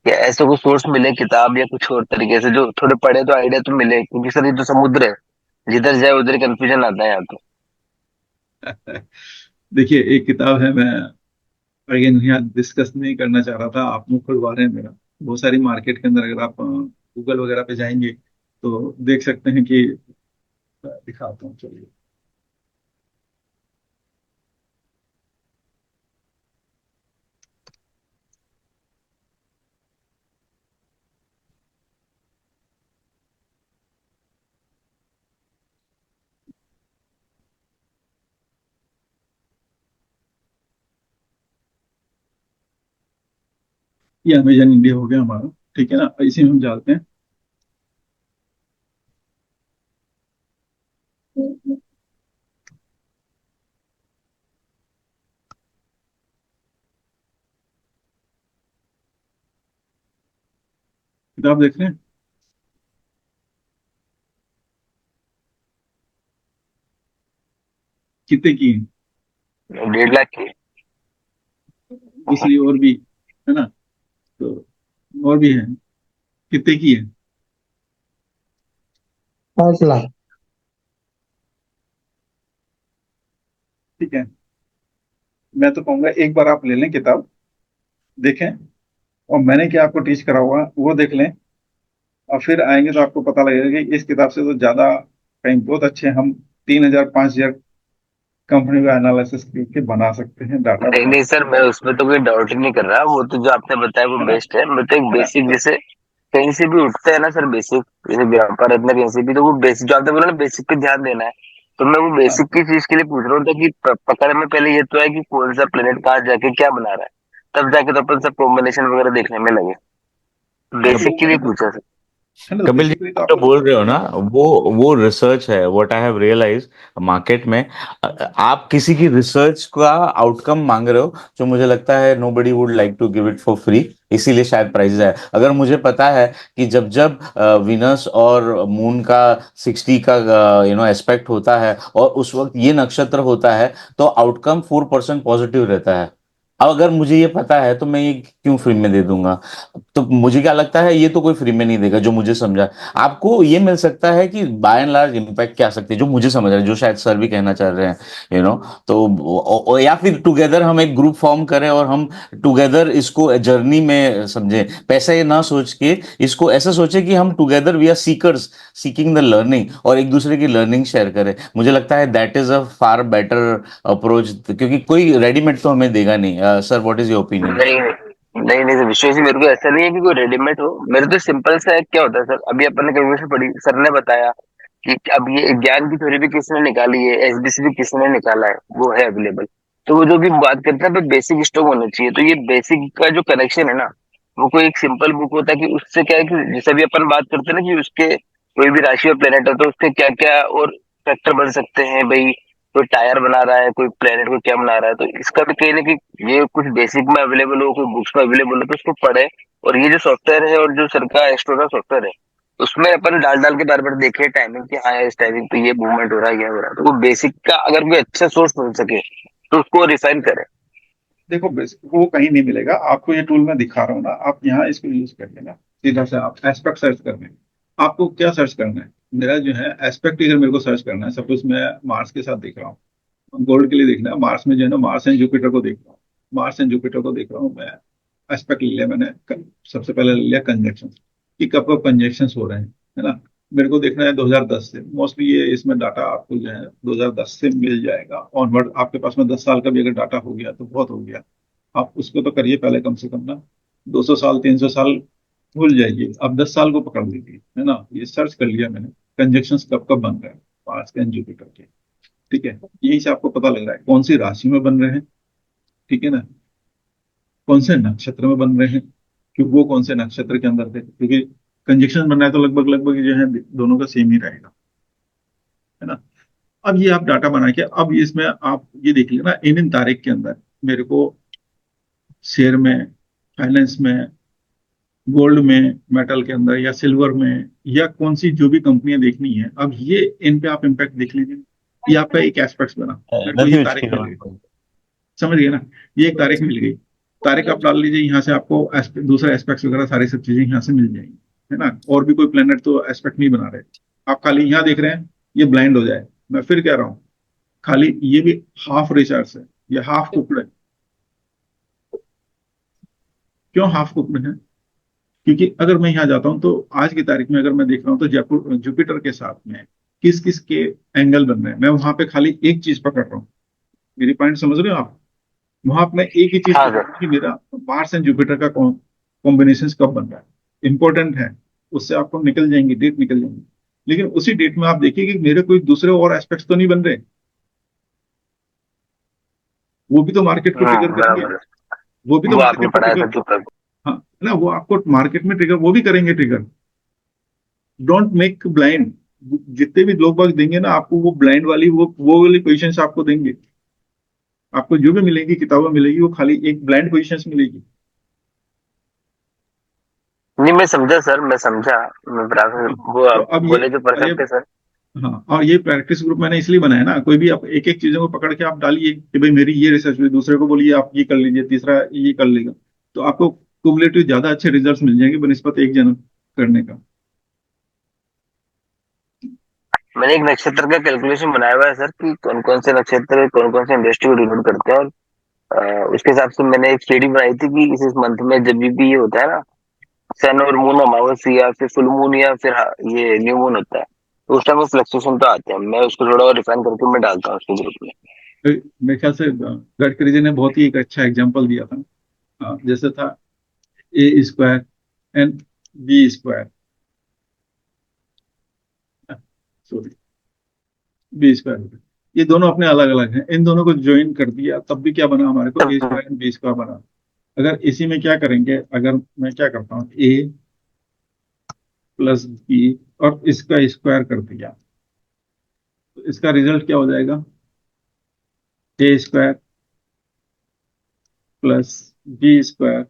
या ऐसा कुछ सोर्स मिले किताब या कुछ और तरीके से जो थोड़े पढ़े तो आइडिया तो मिले, क्योंकि सर ये तो समुद्र है, जिधर जाए उधर कंफ्यूजन आता है यहाँ तो। देखिए एक किताब है, मैं अगेन यहाँ डिस्कस नहीं करना चाह रहा था, आप मुंह खुलवा रहे हैं मेरा। बहुत सारी मार्केट के अंदर अगर आप गूगल वगैरह पे जाएंगे तो देख सकते हैं कि दिखाता हूँ, चलिए। ये अमेजन इंडिया हो गया हमारा, ठीक है ना, इसी में हम जाते हैं। किताब देख रहे हैं, कितने की है, 1.5 लाख की। दूसरी और भी, है ना, तो और भी है, कितने की है, 5 लाख। ठीक है। मैं तो कहूंगा एक बार आप ले लें किताब, देखें, और मैंने क्या आपको टीच करा हुआ वो देख लें, और फिर आएंगे तो आपको पता लगेगा कि इस किताब से तो ज्यादा कहीं बहुत अच्छे हम 3,000 5,000 कंपनी का एनालिसिस करके बना सकते हैं, डाटा नहीं बना नहीं सर, सकते मैं उसमें तो कोई डाउट ही नहीं कर रहा, वो तो जो आपने बताया वो हैं, है ना, बेस्ट है। मैं तो एक है ना। बेसिक, तो जैसे कहीं से भी उठते हैं ना सर, बेसिक जैसे व्यापार इतना कहीं से भी, तो वो बेसिक जो आपने बोला ना, बेसिक पे ध्यान देना है। तो मैं वो हाँ, बेसिक की चीज के लिए पूछ रहा हूँ, ताकि पकड़ में पहले ये तो है कि कौन सा प्लेनेट कहाँ जाके क्या बना रहा है, तब जाके तो अपन सब कॉम्बिनेशन वगैरह देखने में लगे। बेसिक के लिए कपिल पूछा सर। है ना, तो कपिल जी, बेसिकली तो आप जो आपको। बोल रहे हो ना, वो रिसर्च है, what I have realise market में। आप किसी की रिसर्च का आउटकम मांग रहे हो, जो मुझे लगता है nobody would like to give it for free, इसीलिए शायद प्राइजेस है। अगर मुझे पता है कि जब जब विनस और मून का 60 का एस्पेक्ट होता है और उस वक्त ये नक्षत्र होता है, तो आउटकम 4% पॉजिटिव रहता है। अब अगर मुझे ये पता है तो मैं ये क्यों फ्री में दे दूंगा? तो मुझे क्या लगता है, ये तो कोई फ्री में नहीं देगा, जो मुझे समझा। आपको ये मिल सकता है कि बाय एंड लार्ज इम्पैक्ट क्या आ सकती है, जो मुझे समझ रहा है, जो शायद सर भी कहना चाह रहे हैं, तो या फिर टुगेदर हम एक ग्रुप फॉर्म करें और हम टुगेदर इसको जर्नी में समझें, पैसा ये ना सोच के इसको ऐसा सोचे कि हम together we are seekers, seeking the learning, और एक दूसरे की लर्निंग शेयर करें। मुझे लगता है that is a far better approach, क्योंकि कोई रेडीमेड तो हमें देगा नहीं। Sir, what is your opinion? नहीं नहीं नहीं सर, विशेष मेरे को ऐसा नहीं है कि कोई रेडीमेड हो। मेरे तो सिंपल सा है, क्या होता है सर, अभी अपन ने कैलकुलेशन पढ़ी, सर ने बताया कि अब ये ज्ञान की थ्योरी भी किसने निकाली है, एसबीसी भी किसने निकाला है, वो है अवेलेबल। तो वो जो भी बात करते हैं, बेसिक स्टॉक होना चाहिए। तो ये बेसिक का जो कनेक्शन है ना, वो कोई एक सिंपल बुक होता है, कि उससे क्या है कि जैसे भी अपन बात करते हैं ना, कि उसके कोई भी राशि और प्लेनेट है, तो उसके क्या क्या और फैक्टर बन सकते हैं भाई, कोई टायर बना रहा है, कोई प्लेनेट को क्या बना रहा है, तो इसका भी कहीं ना कहीं ये कुछ बेसिक में अवेलेबल हो, कोई बुक्स में अवेलेबल हो, तो उसको पढ़े। और ये जो सॉफ्टवेयर है, और जो सर का एस्ट्रोनॉट सॉफ्टवेयर है, उसमें अपन डाल डाल के बार बार देखे टाइमिंग, कि हाँ इस टाइमिंग पे ये मूवमेंट हो रहा है, ये हो रहा है। तो वो बेसिक का अगर कोई अच्छा सोर्स मिल सके, तो उसको रिफाइन करे। देखो बेसिक वो कहीं नहीं मिलेगा आपको, ये टूल मैं दिखा रहा हूँ ना, आप यहाँ इसको यूज करिए ना, सीधा से आप एस्पेक्ट सर्च करने, आपको क्या सर्च करना है, मेरा जो है एस्पेक्ट अगर मेरे को सर्च करना है, सपोज मैं मार्स के साथ देख रहा हूँ, गोल्ड के लिए देखना है, मार्स में जो है ना, मार्स एंड जुपिटर को देख रहा हूँ, मार्स एंड जुपिटर को देख रहा हूँ मैं, एस्पेक्ट ले लिया मैंने, सबसे पहले ले लिया कंजक्शन, कि कब कब कंजक्शन हो रहे हैं, है ना। मेरे को देखना है 2010 से, मोस्टली ये इसमें डाटा आपको जो है 2010 से मिल जाएगा ऑनवर्ड, आपके पास में 10 साल का भी अगर डाटा हो गया तो बहुत हो गया। आप उसको तो करिए पहले कम से कम ना, 200 साल 300 साल भूल जाइए, अब 10 साल को पकड़ लीजिए, है ना। ये सर्च कर लिया मैंने, कंजक्शन कब कब बन रहे हैं मार्स के एंड जुपिटर के, ठीक है। यही से आपको पता लग रहा है कौन सी राशि में बन रहे हैं, ठीक है ना, कौन से नक्षत्र में बन रहे हैं, कि वो कौन से नक्षत्र के अंदर थे, क्योंकि कंजक्शन बन रहा है तो लगभग लगभग जो है दोनों का सेम ही रहेगा, है ना। अब ये आप डाटा बना के, अब इसमें आप ये देख लेना इन तारीख के अंदर मेरे को शेयर में, फाइनेंस में, गोल्ड में, मेटल के अंदर या सिल्वर में, या कौन सी जो भी कंपनियां देखनी है, अब ये इन पे आप इम्पैक्ट देख लीजिए। ये आपका एक एस्पेक्ट बना, मेरे को ये नथी तारीख मिल गई, समझ गए ना, ये एक तारीख मिल गई, तारीख आप डाल लीजिए यहाँ से, आपको दूसरे एस्पेक्ट्स वगैरह सारी सब चीजें यहाँ से मिल जाएंगी, है ना। और भी कोई प्लेनेट तो एस्पेक्ट नहीं बना रहे, आप खाली यहाँ देख रहे हैं, ये ब्लाइंड हो जाए, मैं फिर कह रहा हूँ, खाली ये भी हाफ रिसर्च है, ये हाफ कुकड है। क्यों हाफ कुकड है? क्योंकि अगर मैं यहाँ जाता हूँ तो आज की तारीख में अगर मैं देख रहा हूँ तो जयपुर जुपिटर के साथ में किस किस के एंगल बन रहे हैं, मैं वहां पे खाली एक चीज पकड़ रहा हूँ, मेरी पॉइंट समझ रहे हो आप, वहां पे मैं एक ही चीज हाँ पकड़ सर। रहा हूँ कि मेरा मार्स एंड जुपिटर का कॉम्बिनेशन कब बन रहा है, इंपॉर्टेंट है, उससे आपको निकल जाएंगी, डेट निकल जाएंगी। लेकिन उसी डेट में आप देखिए कि मेरे कोई दूसरे और एस्पेक्ट्स तो नहीं बन रहे, वो भी तो मार्केट को ट्रिगर करेंगे, बराबर है। वो भी तो वो आपने मार्केट को पढ़ाया ट्रिगर, था चुप। हाँ, है ना, वो आपको मार्केट में ट्रिगर वो भी करेंगे ट्रिगर। डोंट मेक ब्लाइंड, जितने भी लोग बाग देंगे ना आपको, वो ब्लाइंड वाली वो वाली पोजिशन आपको देंगे, आपको जो भी मिलेगी किताबें मिलेगी वो खाली एक ब्लाइंड पोजिशन मिलेगी। नहीं मैं समझा सर, मैं समझा। मैं बराबर हाँ, वो तो आप अब बोले जो ये परफेक्ट है सर। हाँ, और ये प्रैक्टिस ग्रुप मैंने इसलिए बनाया ना, कोई भी आप एक एक चीजों को पकड़ के आप डालिए कि भाई मेरी ये रिसर्च हुई, दूसरे को बोलिए आप ये कर लीजिए, तीसरा ये कर लेगा, तो आपको कुमुलेटिव ज्यादा अच्छे रिजल्ट्स मिल जाएंगे बनस्पत एक जन करने का। मैंने एक नक्षत्र का कैलकुलेशन बनाया हुआ है सर, कि कौन कौन से नक्षत्र कौन कौन से इंडस्ट्री को डिनोट करते हैं, और उसके हिसाब से मैंने एक स्टडी बनाई थी कि इस मंथ में जब भी ये होता है ना, सन और मून अमावस्या या फिर फुल मून या फिर ये न्यू मून होता है, तो उस टाइम वो फ्लक्चुएशन तो आते हैं। मैं उसको थोड़ा और रिफाइन करके मैं डालता हूँ उसके ग्रुप में। तो मेरे ख्याल से गडकरी जी ने बहुत ही एक अच्छा एग्जाम्पल दिया था। जैसे था A square and B square, sorry B square, ये दोनों अपने अलग अलग हैं, इन दोनों को ज्वाइन कर दिया तब भी क्या बना हमारे को, ए स्क्वायर एंड बी स्क्वायर बना। अगर इसी में क्या करेंगे, अगर मैं क्या करता हूँ ए प्लस बी और इसका स्क्वायर कर दिया, तो इसका रिजल्ट क्या हो जाएगा, A square plus B square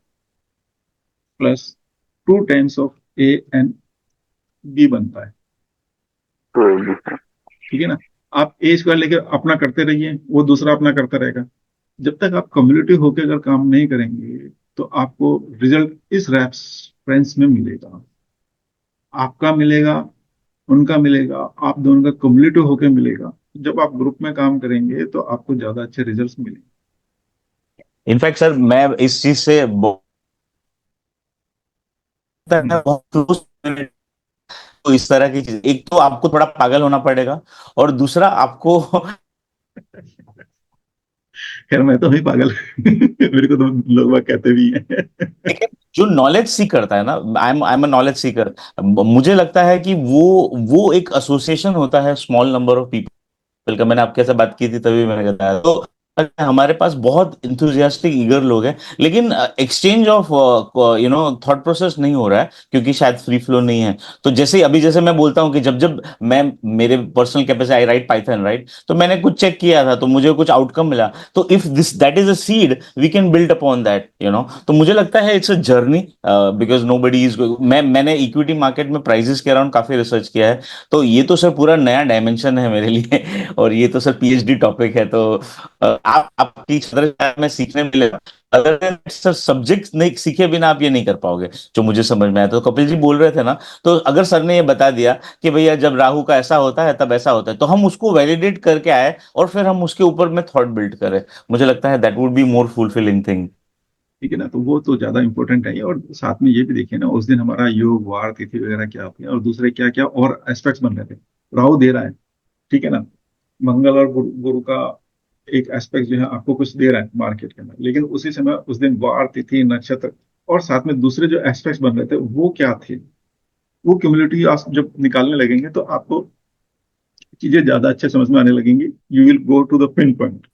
plus 2 times of A and B बनता है। ठीक है ना। आप ए स्क्वायर लेके अपना करते रहिए, वो दूसरा अपना करता रहेगा। जब तक आप कम्युनिटी होकर अगर काम नहीं करेंगे तो आपको रिजल्ट इस रेफरेंस में मिलेगा, आपका मिलेगा, उनका मिलेगा, आप दोनों का कम्युनिटी होकर मिलेगा। जब आप ग्रुप में काम करेंगे तो आपको ज्यादा अच्छे रिजल्ट्स मिलेंगे। इनफैक्ट सर मैं इस चीज से बहुत हम्म। close, तो इस तरह की चीज, एक तो आपको थोड़ा पागल होना पड़ेगा और दूसरा आपको खैर मैं तो नहीं पागल मेरे को तो लोग बाग कहते भी हैं लेकिन जो नॉलेज सीक करता है ना, I am a knowledge Sikar, मुझे लगता है कि वो एक एसोसिएशन होता है स्मॉल नंबर ऑफ पीपल का। मैंने आपके साथ बात की थी तभी मैंने बताया। तो हमारे पास बहुत इंथुजियास्टिक ईगर लोग हैं, लेकिन एक्सचेंज ऑफ थॉट प्रोसेस नहीं हो रहा है क्योंकि शायद फ्री फ्लो नहीं है। तो जैसे अभी जैसे मैं बोलता हूँ कि जब जब मैं मेरे personal capacity I right Python right, तो मैंने कुछ चेक किया था तो मुझे कुछ आउटकम मिला। तो if this that is a seed we can build upon that तो मुझे लगता है it's a journey, because nobody is. मैंने इक्विटी मार्केट में प्राइजेस के अराउंड काफी रिसर्च किया है, तो ये तो सर पूरा नया डायमेंशन है मेरे लिए और ये तो सर पीएचडी टॉपिक है। तो आप आपकी छात्र में सीखने मिलेगा। अगर सर सब्जेक्ट नहीं सीखे बिना आप ये नहीं कर पाओगे, जो मुझे समझ में आया। तो कपिल जी बोल रहे थे ना, तो अगर सर ने ये बता दिया कि भैया जब राहु का ऐसा होता है तब ऐसा होता है, तो हम उसको वैलिडेट करके आए और फिर हम उसके ऊपर में थॉट बिल्ड करें, मुझे लगता है that would be more fulfilling thing. ठीक है ना। तो वो तो ज्यादा इंपॉर्टेंट है। और साथ में ये भी देखिए ना, उस दिन हमारा योग वार तिथि वगैरह क्या होती है और दूसरे क्या क्या और एस्पेक्ट्स बन रहे थे। राहु दे रहा है, ठीक है ना, मंगल और गुरु का एक एस्पेक्ट जो है आपको कुछ दे रहा है मार्केट के अंदर, लेकिन उसी समय उस दिन वार तिथि नक्षत्र और साथ में दूसरे जो एस्पेक्ट्स बन रहे थे वो क्या थे, वो क्यूमुलेटिवली आप जब निकालने लगेंगे तो आपको चीजें ज्यादा अच्छे समझ में आने लगेंगी। You will go to the pin point.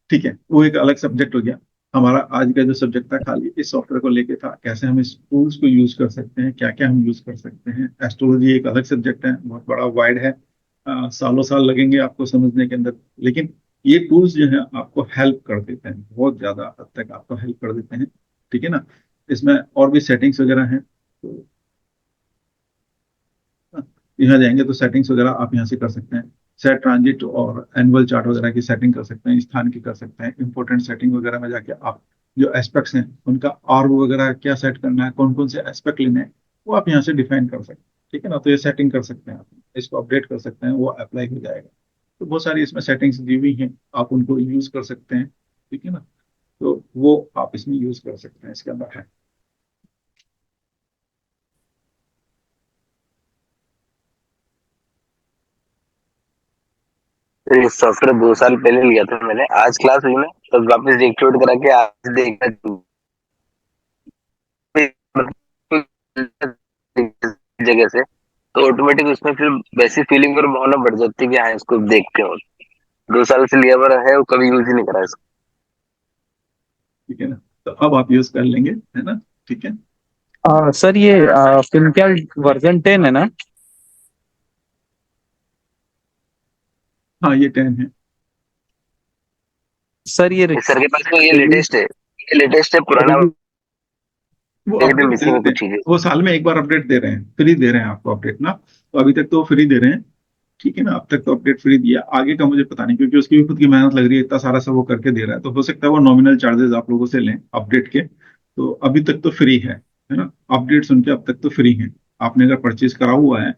ठीक है, वो एक अलग सब्जेक्ट हो गया। हमारा आज का जो सब्जेक्ट था खाली इस सॉफ्टवेयर को लेके था, कैसे हम इस टूल्स को यूज कर सकते हैं, क्या क्या हम यूज कर सकते हैं। एस्ट्रोलॉजी एक अलग सब्जेक्ट है, बहुत बड़ा वाइड है। सालों साल लगेंगे आपको समझने के अंदर, लेकिन ये टूल्स जो है आपको हेल्प कर देते हैं, बहुत ज्यादा हद तक आपको हेल्प कर देते हैं। ठीक है ना। इसमें और भी सेटिंग्स वगैरह हैं, तो यहाँ जाएंगे तो सेटिंग्स वगैरह आप यहाँ से कर सकते हैं। सेट ट्रांजिट और एनुअल चार्ट वगैरह की सेटिंग कर सकते हैं, स्थान की कर सकते हैं। इंपॉर्टेंट सेटिंग वगैरह में जाके आप जो एस्पेक्ट्स हैं उनका और वगैरह क्या सेट करना है, कौन कौन से एस्पेक्ट लेने हैं, वो आप यहाँ से डिफाइन कर सकते हैं। ठीक है ना। तो ये सेटिंग कर सकते हैं आप, इसको अपडेट कर सकते हैं, वो अप्लाई हो जाएगा। तो बहुत सारी इसमें सेटिंग्स दी हुई हैं, आप उनको यूज कर सकते हैं। ठीक है ना। तो वो आप इसमें यूज कर सकते हैं, इसके अंदर है। तो ये सॉफ्टवेयर 2 साल पहले लिया था मैंने, आज क्लास हुई ना तो वापस डिएक्टिवेट करा के आज देखना जगह से, तो ऑटोमेटिक उसमें फिर वैसी फीलिंग और भावना बढ़ जाती है कि हाँ इसको देखते हो। 2 साल से लिया हुआ है वो कभी यूज ही नहीं करा इसको। ठीक है ना। तो अब आप यूज कर लेंगे, है ना। ठीक है। सर ये फिल्मकैल वर्जन 10 है ना? हाँ ये 10 है। सर ये सर के पास तो ये लेटेस्ट है, ये लेटेस्ट है, पुराना वो भी अपडेट दे मिसिंग है देते हैं, कुछ चीजें। वो साल में एक बार अपडेट दे रहे हैं, फ्री दे रहे हैं आपको अपडेट ना। तो अभी तक तो फ्री दे रहे हैं। ठीक है ना। अब तक तो अपडेट फ्री दिया, आगे का मुझे पता नहीं, क्योंकि उसकी भी खुद की मेहनत लग रही है, इतना सारा सब वो करके दे रहा है, तो हो सकता है वो नॉमिनल चार्जेस आप लोगों से लें अपडेट के। तो अभी तक तो फ्री है ना। अपडेट सुन के अब तक तो फ्री है। आपने अगर परचेज करा हुआ है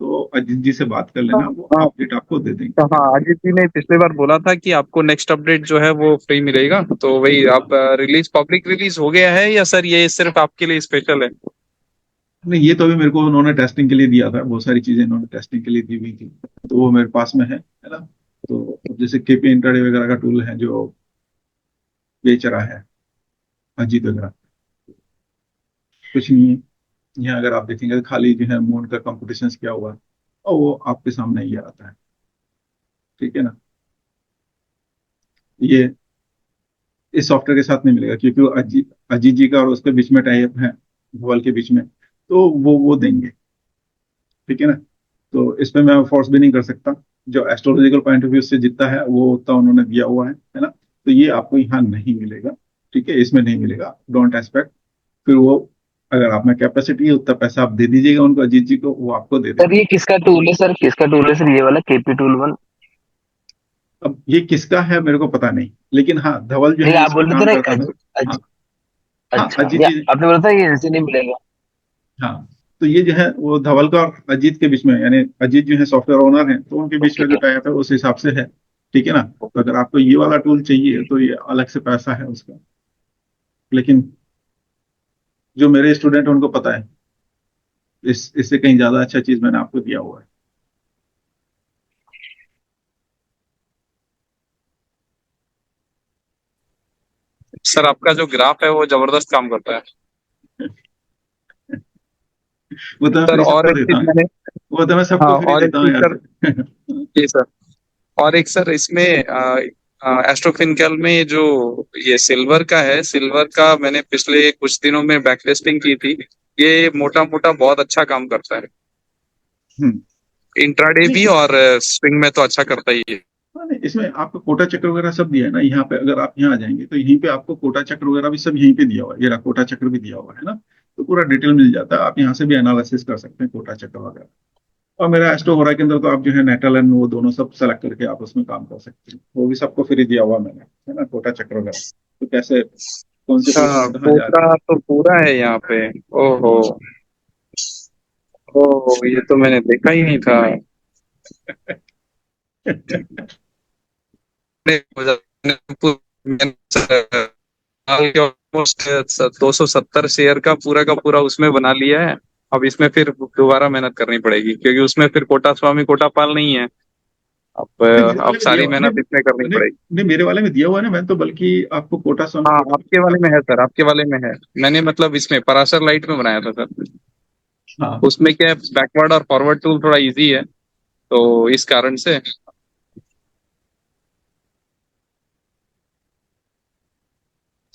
तो अजीत जी से बात कर हाँ लेना, वो हाँ। अपडेट आपको दे देंगे। तो हाँ, अजीत जी ने पिछले बार बोला था कि आपको नेक्स्ट अपडेट जो है वो फ्री मिलेगा, तो वही आप रिलीज, पब्लिक रिलीज हो गया है या सर ये सिर्फ आपके लिए स्पेशल है? नहीं, ये तो अभी मेरे को उन्होंने टेस्टिंग के लिए दिया था, बहुत सारी चीजें इन्होंने टेस्टिंग के लिए दी हुई थी, तो वो मेरे पास में है ना। तो जैसे केपी इंट्राडे वगैरह का टूल है जो बेच रहा है अजीत वगैरह, कुछ नहीं है। यहाँ अगर आप देखेंगे तो खाली जो है मून का कंपटीशन किया हुआ है, और वो आपके सामने ये आता है, ठीक है ना। ये इस सॉफ्टवेयर के साथ नहीं मिलेगा, क्योंकि वो अजीत अजीत जी का और उसके बीच में टाई अप है, धवल के बीच में, तो वो देंगे, ठीक है ना। तो इसमें मैं फोर्स भी नहीं कर सकता, जो एस्ट्रोलॉजिकल पॉइंट ऑफ व्यू से जितना है वो उतना उन्होंने दिया हुआ है ना। तो ये आपको यहाँ नहीं मिलेगा, ठीक है, इसमें नहीं मिलेगा, डोंट एक्सपेक्ट। फिर वो, अगर आप में कैपेसिटी है उतना पैसा आप दे दीजिएगा उनको, अजीत जी को, वो आपको दे सर देंगे। ये किसका टूल है सर, किसका टूल है सर, ये वाला केपी टूल 1? अब ये किसका है मेरे को पता नहीं, लेकिन हाँ धवल जो नहीं है आप इस पे बोल रहे थे काम ना करता था। हाँ। हाँ अच्छा, अजीत या जी। आपने बोला था ये इनसे नहीं मिलेगा? हाँ, तो ये जो है वो धवल का और अजीत के बीच में, यानी अजीत जो है सॉफ्टवेयर ओनर है, तो उनके बीच ओके। में जो टाइप है उस हिसाब से है, ठीक है ना। तो अगर आपको ये वाला टूल चाहिए तो ये अलग से पैसा है उसका, लेकिन जो मेरे स्टूडेंट हैं उनको पता है, इससे कहीं ज्यादा अच्छा चीज मैंने आपको दिया हुआ है। सर आपका जो ग्राफ है वो जबरदस्त काम करता है। वो तो मैं सर फ्री और सबको एक देता चीज हूँ, मैंने, वो तो मैं हाँ सबको फ्री और एक देता हूँ चीज यार सर, से। जी सर, और एक सर इसमें एस्ट्रोफिनकल में जो ये सिल्वर का है, सिल्वर का मैंने पिछले कुछ दिनों में बैकटेस्टिंग की थी, ये मोटा मोटा बहुत अच्छा काम करता है, हम्म। इंट्राडे नहीं, भी और स्विंग में तो अच्छा करता ही है। हाँ, नहीं, इसमें आपको कोटा चक्र वगैरह सब दिया है ना यहाँ पे, अगर आप यहाँ आ जाएंगे तो यहीं पे आपको कोटा चक्र वगैरह भी सब यहीं पे दिया हुआ है, ये रहा कोटा चक्र भी दिया हुआ है ना। तो पूरा डिटेल मिल जाता है, आप यहाँ से भी एनालिसिस कर सकते हैं कोटा चक्र वगैरह। और मेरा एस्ट्रो हो रहा है के अंदर तो आप जो है नेटल एंड वो दोनों सब सेलेक्ट करके आप उसमें काम कर सकते हैं, वो भी सबको फ्री दिया हुआ मैंने, है ना, कोटा चक्र वगैरह, तो कैसे कौन से अच्छा, पोर्शन कहाँ जा रहे कोटा तो पूरा है यहाँ पे? ओहो, ओहो, ये तो मैंने देखा ही नहीं था। हैं। ऑलमोस्ट 270 शेयर का पूरा उसमें बना लिया है। अब इसमें फिर दोबारा मेहनत करनी पड़ेगी, क्योंकि उसमें फिर कोटा स्वामी कोटा पाल नहीं है। नहीं, मेरे अब वाले में दिया सारी हुआ नहीं, मेहनत इसमें करनी नहीं, पड़ेगी। नहीं, मेरे वाले में दिया हुआ है ना, मैंने तो बल्कि आपको कोटा स्वामी हाँ कोटा आपके वाले में आपको। है सर, आपके वाले में है। मैंने मतलब इसमें पराशर लाइट में बनाया था सर। हाँ। उसमें क्या है, बैकवर्ड और फॉरवर्ड टूल थोड़ा इजी है, तो इस कारण से।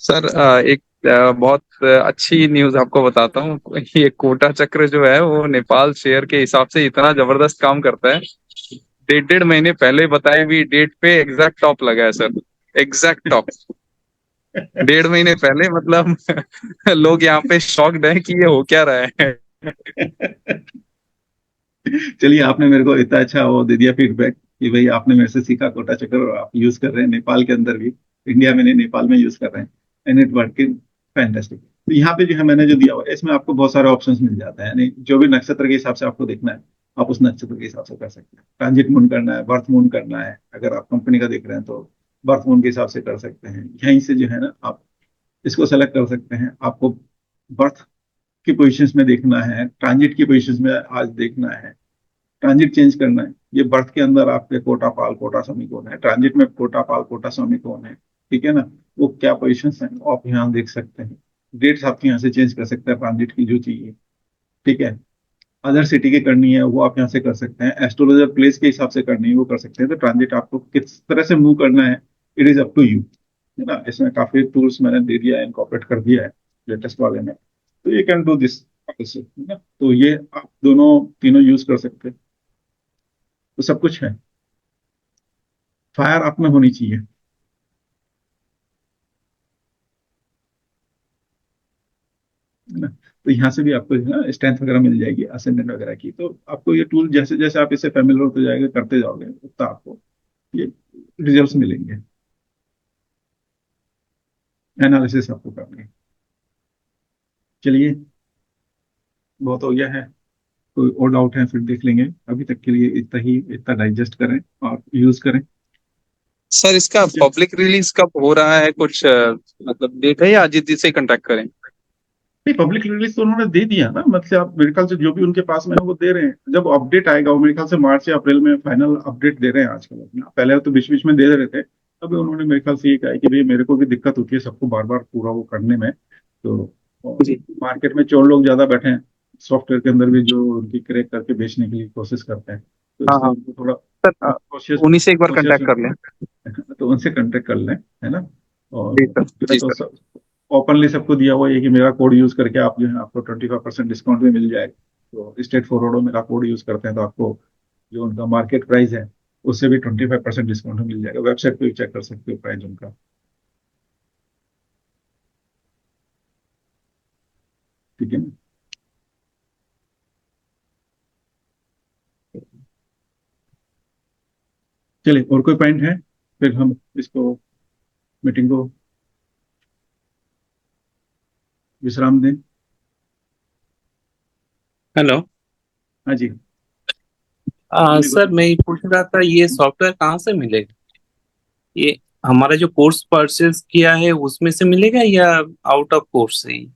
सर एक बहुत अच्छी न्यूज आपको बताता हूँ। ये कोटा चक्र जो है वो नेपाल शेयर के हिसाब से इतना जबरदस्त काम करता है, 1.5 महीने पहले बताई हुई डेट पे एग्जैक्ट टॉप लगा है सर, एग्जैक्ट टॉप। 1.5 महीने पहले मतलब लोग यहाँ पे शॉक्ड हैं कि ये हो क्या रहा है। चलिए, आपने मेरे को इतना अच्छा वो दे दिया फीडबैक कि भाई आपने मेरे से सीखा कोटा चक्र, और आप यूज कर रहे हैं नेपाल के अंदर भी, इंडिया में नहीं नेपाल में यूज कर रहे हैं, एंड इट वर्किंग फैंटास्टिक। तो यहाँ पे जो है मैंने जो दिया हुआ है इसमें आपको बहुत सारे ऑप्शंस मिल जाते हैं, यानी जो भी नक्षत्र के हिसाब से आपको देखना है आप उस नक्षत्र के हिसाब से कर सकते हैं। ट्रांजिट मून करना है, बर्थ मून करना है, अगर आप कंपनी का देख रहे हैं तो बर्थ मून के हिसाब से कर सकते हैं, यहीं से जो है ना आप इसको सेलेक्ट कर सकते हैं। आपको बर्थ की पोजिशंस में देखना है, ट्रांजिट की पोजिशंस में आज देखना है, ट्रांजिट चेंज करना है। ये बर्थ के अंदर आपके कोटा पाल कोटा स्वामी कौन है, ट्रांजिट में कोटा पाल कोटा स्वामी कौन है, ठीक है ना, वो क्या पोजिशन है वो आप यहाँ देख सकते हैं। डेट्स आपके यहाँ से चेंज कर सकते हैं ट्रांजिट की जो चाहिए, ठीक है। अदर सिटी की करनी है वो आप यहाँ से कर सकते हैं, एस्ट्रोलॉजर प्लेस के हिसाब से करनी है वो कर सकते हैं। तो ट्रांजिट आपको किस तरह से मूव करना है, it is up to you, है ना। इसमें काफी टूल्स मैंने दे दिया है, इनकॉर्पोरेट कर दिया है लेटेस्ट वाले में, तो ये कैन डू दिस, है ना। तो ये आप दोनों तीनों यूज कर सकते हैं, तो सब कुछ है, फायर आप में होनी चाहिए, है ना। तो यहाँ से भी आपको जो है ना स्ट्रेंथ वगैरह मिल जाएगी असेंडेंट वगैरह की, तो आपको ये टूल जैसे जैसे आप इससे फेमिलियर होते जाएंगे करते जाओगे उतना आपको ये रिजल्ट्स मिलेंगे, एनालिसिस आपको करनी है। चलिए, बहुत हो गया है। कोई और डाउट है फिर देख लेंगे। अभी तक के लिए इतना डाइजेस्ट करें और यूज करें। सर इसका पब्लिक रिलीज कब हो रहा है, कुछ मतलब डेट है या अजीत जी से कांटेक्ट करें? नहीं, पब्लिक रिलीज तो उन्होंने दे दिया ना, मतलब आप मेरे ख्याल से जो भी उनके पास में है वो दे रहे हैं। जब अपडेट आएगा वो मेरे ख्याल से मार्च या अप्रैल में फाइनल अपडेट दे रहे हैं आजकल अपना। पहले तो बीच बीच में दे रहे थे, अभी उन्होंने मेरे ख्याल से ये कहा है कि भाई मेरे को भी दिक्कत होती है सबको बार बार पूरा वो करने में। तो जी। मार्केट में चोर लोग ज्यादा बैठे हैं सॉफ्टवेयर के अंदर भी, जो उनकी क्रैक करके बेचने की कोशिश करते हैं। तो हाँ इसलिए हाँ उनको थोड़ा सर, कॉशियस उन्हीं से एक बार कॉशियस कांटेक्ट कर लें। तो उनसे कांटेक्ट कर लें, है ना। और जी सर, मैं जी तो सर। ओपनली सबको दिया हुआ है कि मेरा कोड यूज करके आप जो है आपको 25% डिस्काउंट भी मिल जाएगा। तो स्टेट फॉरवर्ड मेरा कोड यूज करते हैं तो आपको जो उनका मार्केट प्राइस है उससे भी 25% डिस्काउंट मिल जाएगा। वेबसाइट पे भी चेक कर सकते हो प्राइस उनका। ठीक है ना। चलिए, और कोई पॉइंट है फिर हम इसको मीटिंग को विश्राम दें। हेलो। हाँ जी, बोलिए सर बोलिए। मैं ये पूछ रहा था, ये सॉफ्टवेयर कहाँ से मिलेगा? ये हमारा जो कोर्स परचेज किया है उसमें से मिलेगा या आउट ऑफ कोर्स से ही?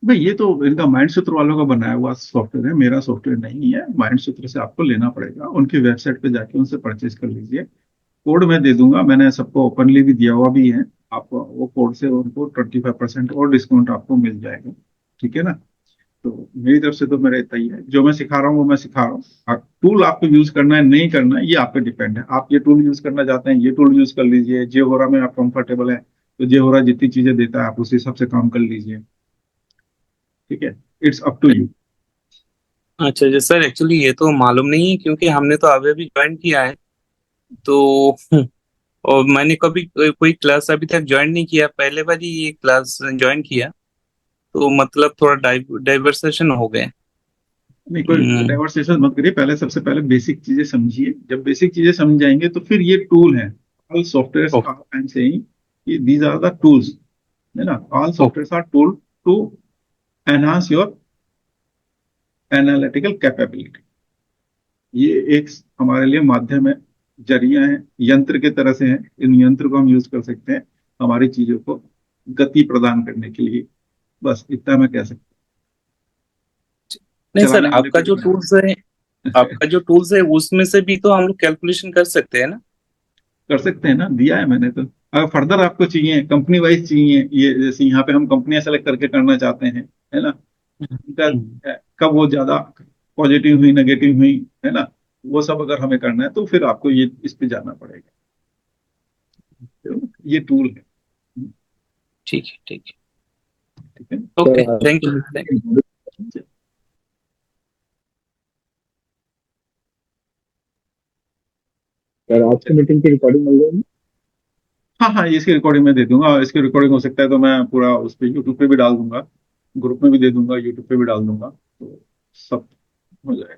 भाई ये तो इनका माइंड सूत्र वालों का बनाया हुआ सॉफ्टवेयर है, मेरा सॉफ्टवेयर नहीं है। माइंड सूत्र से आपको लेना पड़ेगा, उनकी वेबसाइट पे जाके उनसे परचेज कर लीजिए। कोड मैं दे दूंगा, मैंने सबको ओपनली भी दिया हुआ भी है। आपको वो कोड से उनको 25% और डिस्काउंट आपको मिल जाएगा। ठीक है ना। तो मेरी तरफ से तो मेरा इतना ही है, जो मैं सिखा रहा हूँ वो मैं सिखा रहा हूँ। टूल आपको यूज करना है नहीं करना है ये आप पे डिपेंड है। आप ये टूल यूज करना चाहते हैं ये टूल यूज कर लीजिए। जेहोरा में आप कंफर्टेबल है तो जेहोरा जितनी चीजें देता है आप उस हिसाब से काम कर लीजिए। ठीक है, इट्स अप टू यू। अच्छा जी सर, एक्चुअली ये तो मालूम नहीं है क्योंकि हमने तो अभी अभी ज्वाइन किया है। तो और मैंने कभी कोई क्लास अभी तक ज्वाइन नहीं किया, पहले बार ही ये क्लास ज्वाइन किया। तो मतलब थोड़ा डाइवर्सेशन हो गए। नहीं, कोई हम्म। डाइवर्सेशन मत करिए। पहले सबसे पहले बेसिक चीजें समझिए। जब बेसिक चीजें समझ जाएंगे तो फिर ये टूल है। All software okay. I am saying these are the tools, है ना। All okay. Software are tool to enhance your analytical capability. ये एक हमारे लिए माध्यम है, जरिया है, यंत्र के तरह से है। इन यंत्र को हम यूज कर सकते हैं हमारी चीजों को गति प्रदान करने के लिए। बस इतना मैं कह सकता हूँ। नहीं सर, चलाने वाले आपका पे जो डिपेंड टूल्स है, आपका जो टूल्स है उसमें से भी तो हम लोग कैलकुलेशन कर सकते हैं ना? कर सकते हैं ना, दिया है मैंने तो। अगर फर्दर आपको चाहिए कंपनी वाइज चाहिए, ये जैसे यहाँ पे हम कंपनियां सेलेक्ट करके करना चाहते हैं, है ना। उनका हम्म। कब वो ज्यादा पॉजिटिव हुई नेगेटिव हुई, है ना, वो सब अगर हमें करना है तो फिर आपको ये इस पे जाना पड़ेगा। तो ये टूल है। ठीक है, ठीक है। ठीक है। Okay, thank you. सर आज की मीटिंग की रिकॉर्डिंग मिल जाएगी? हाँ हाँ, इसकी रिकॉर्डिंग मैं दे दूंगा। और इसकी रिकॉर्डिंग हो सकता है तो मैं पूरा उस पर यूट्यूब पे भी डाल दूंगा, ग्रुप में भी दे दूंगा, यूट्यूब पे भी डाल दूंगा, तो सब हो जाएगा।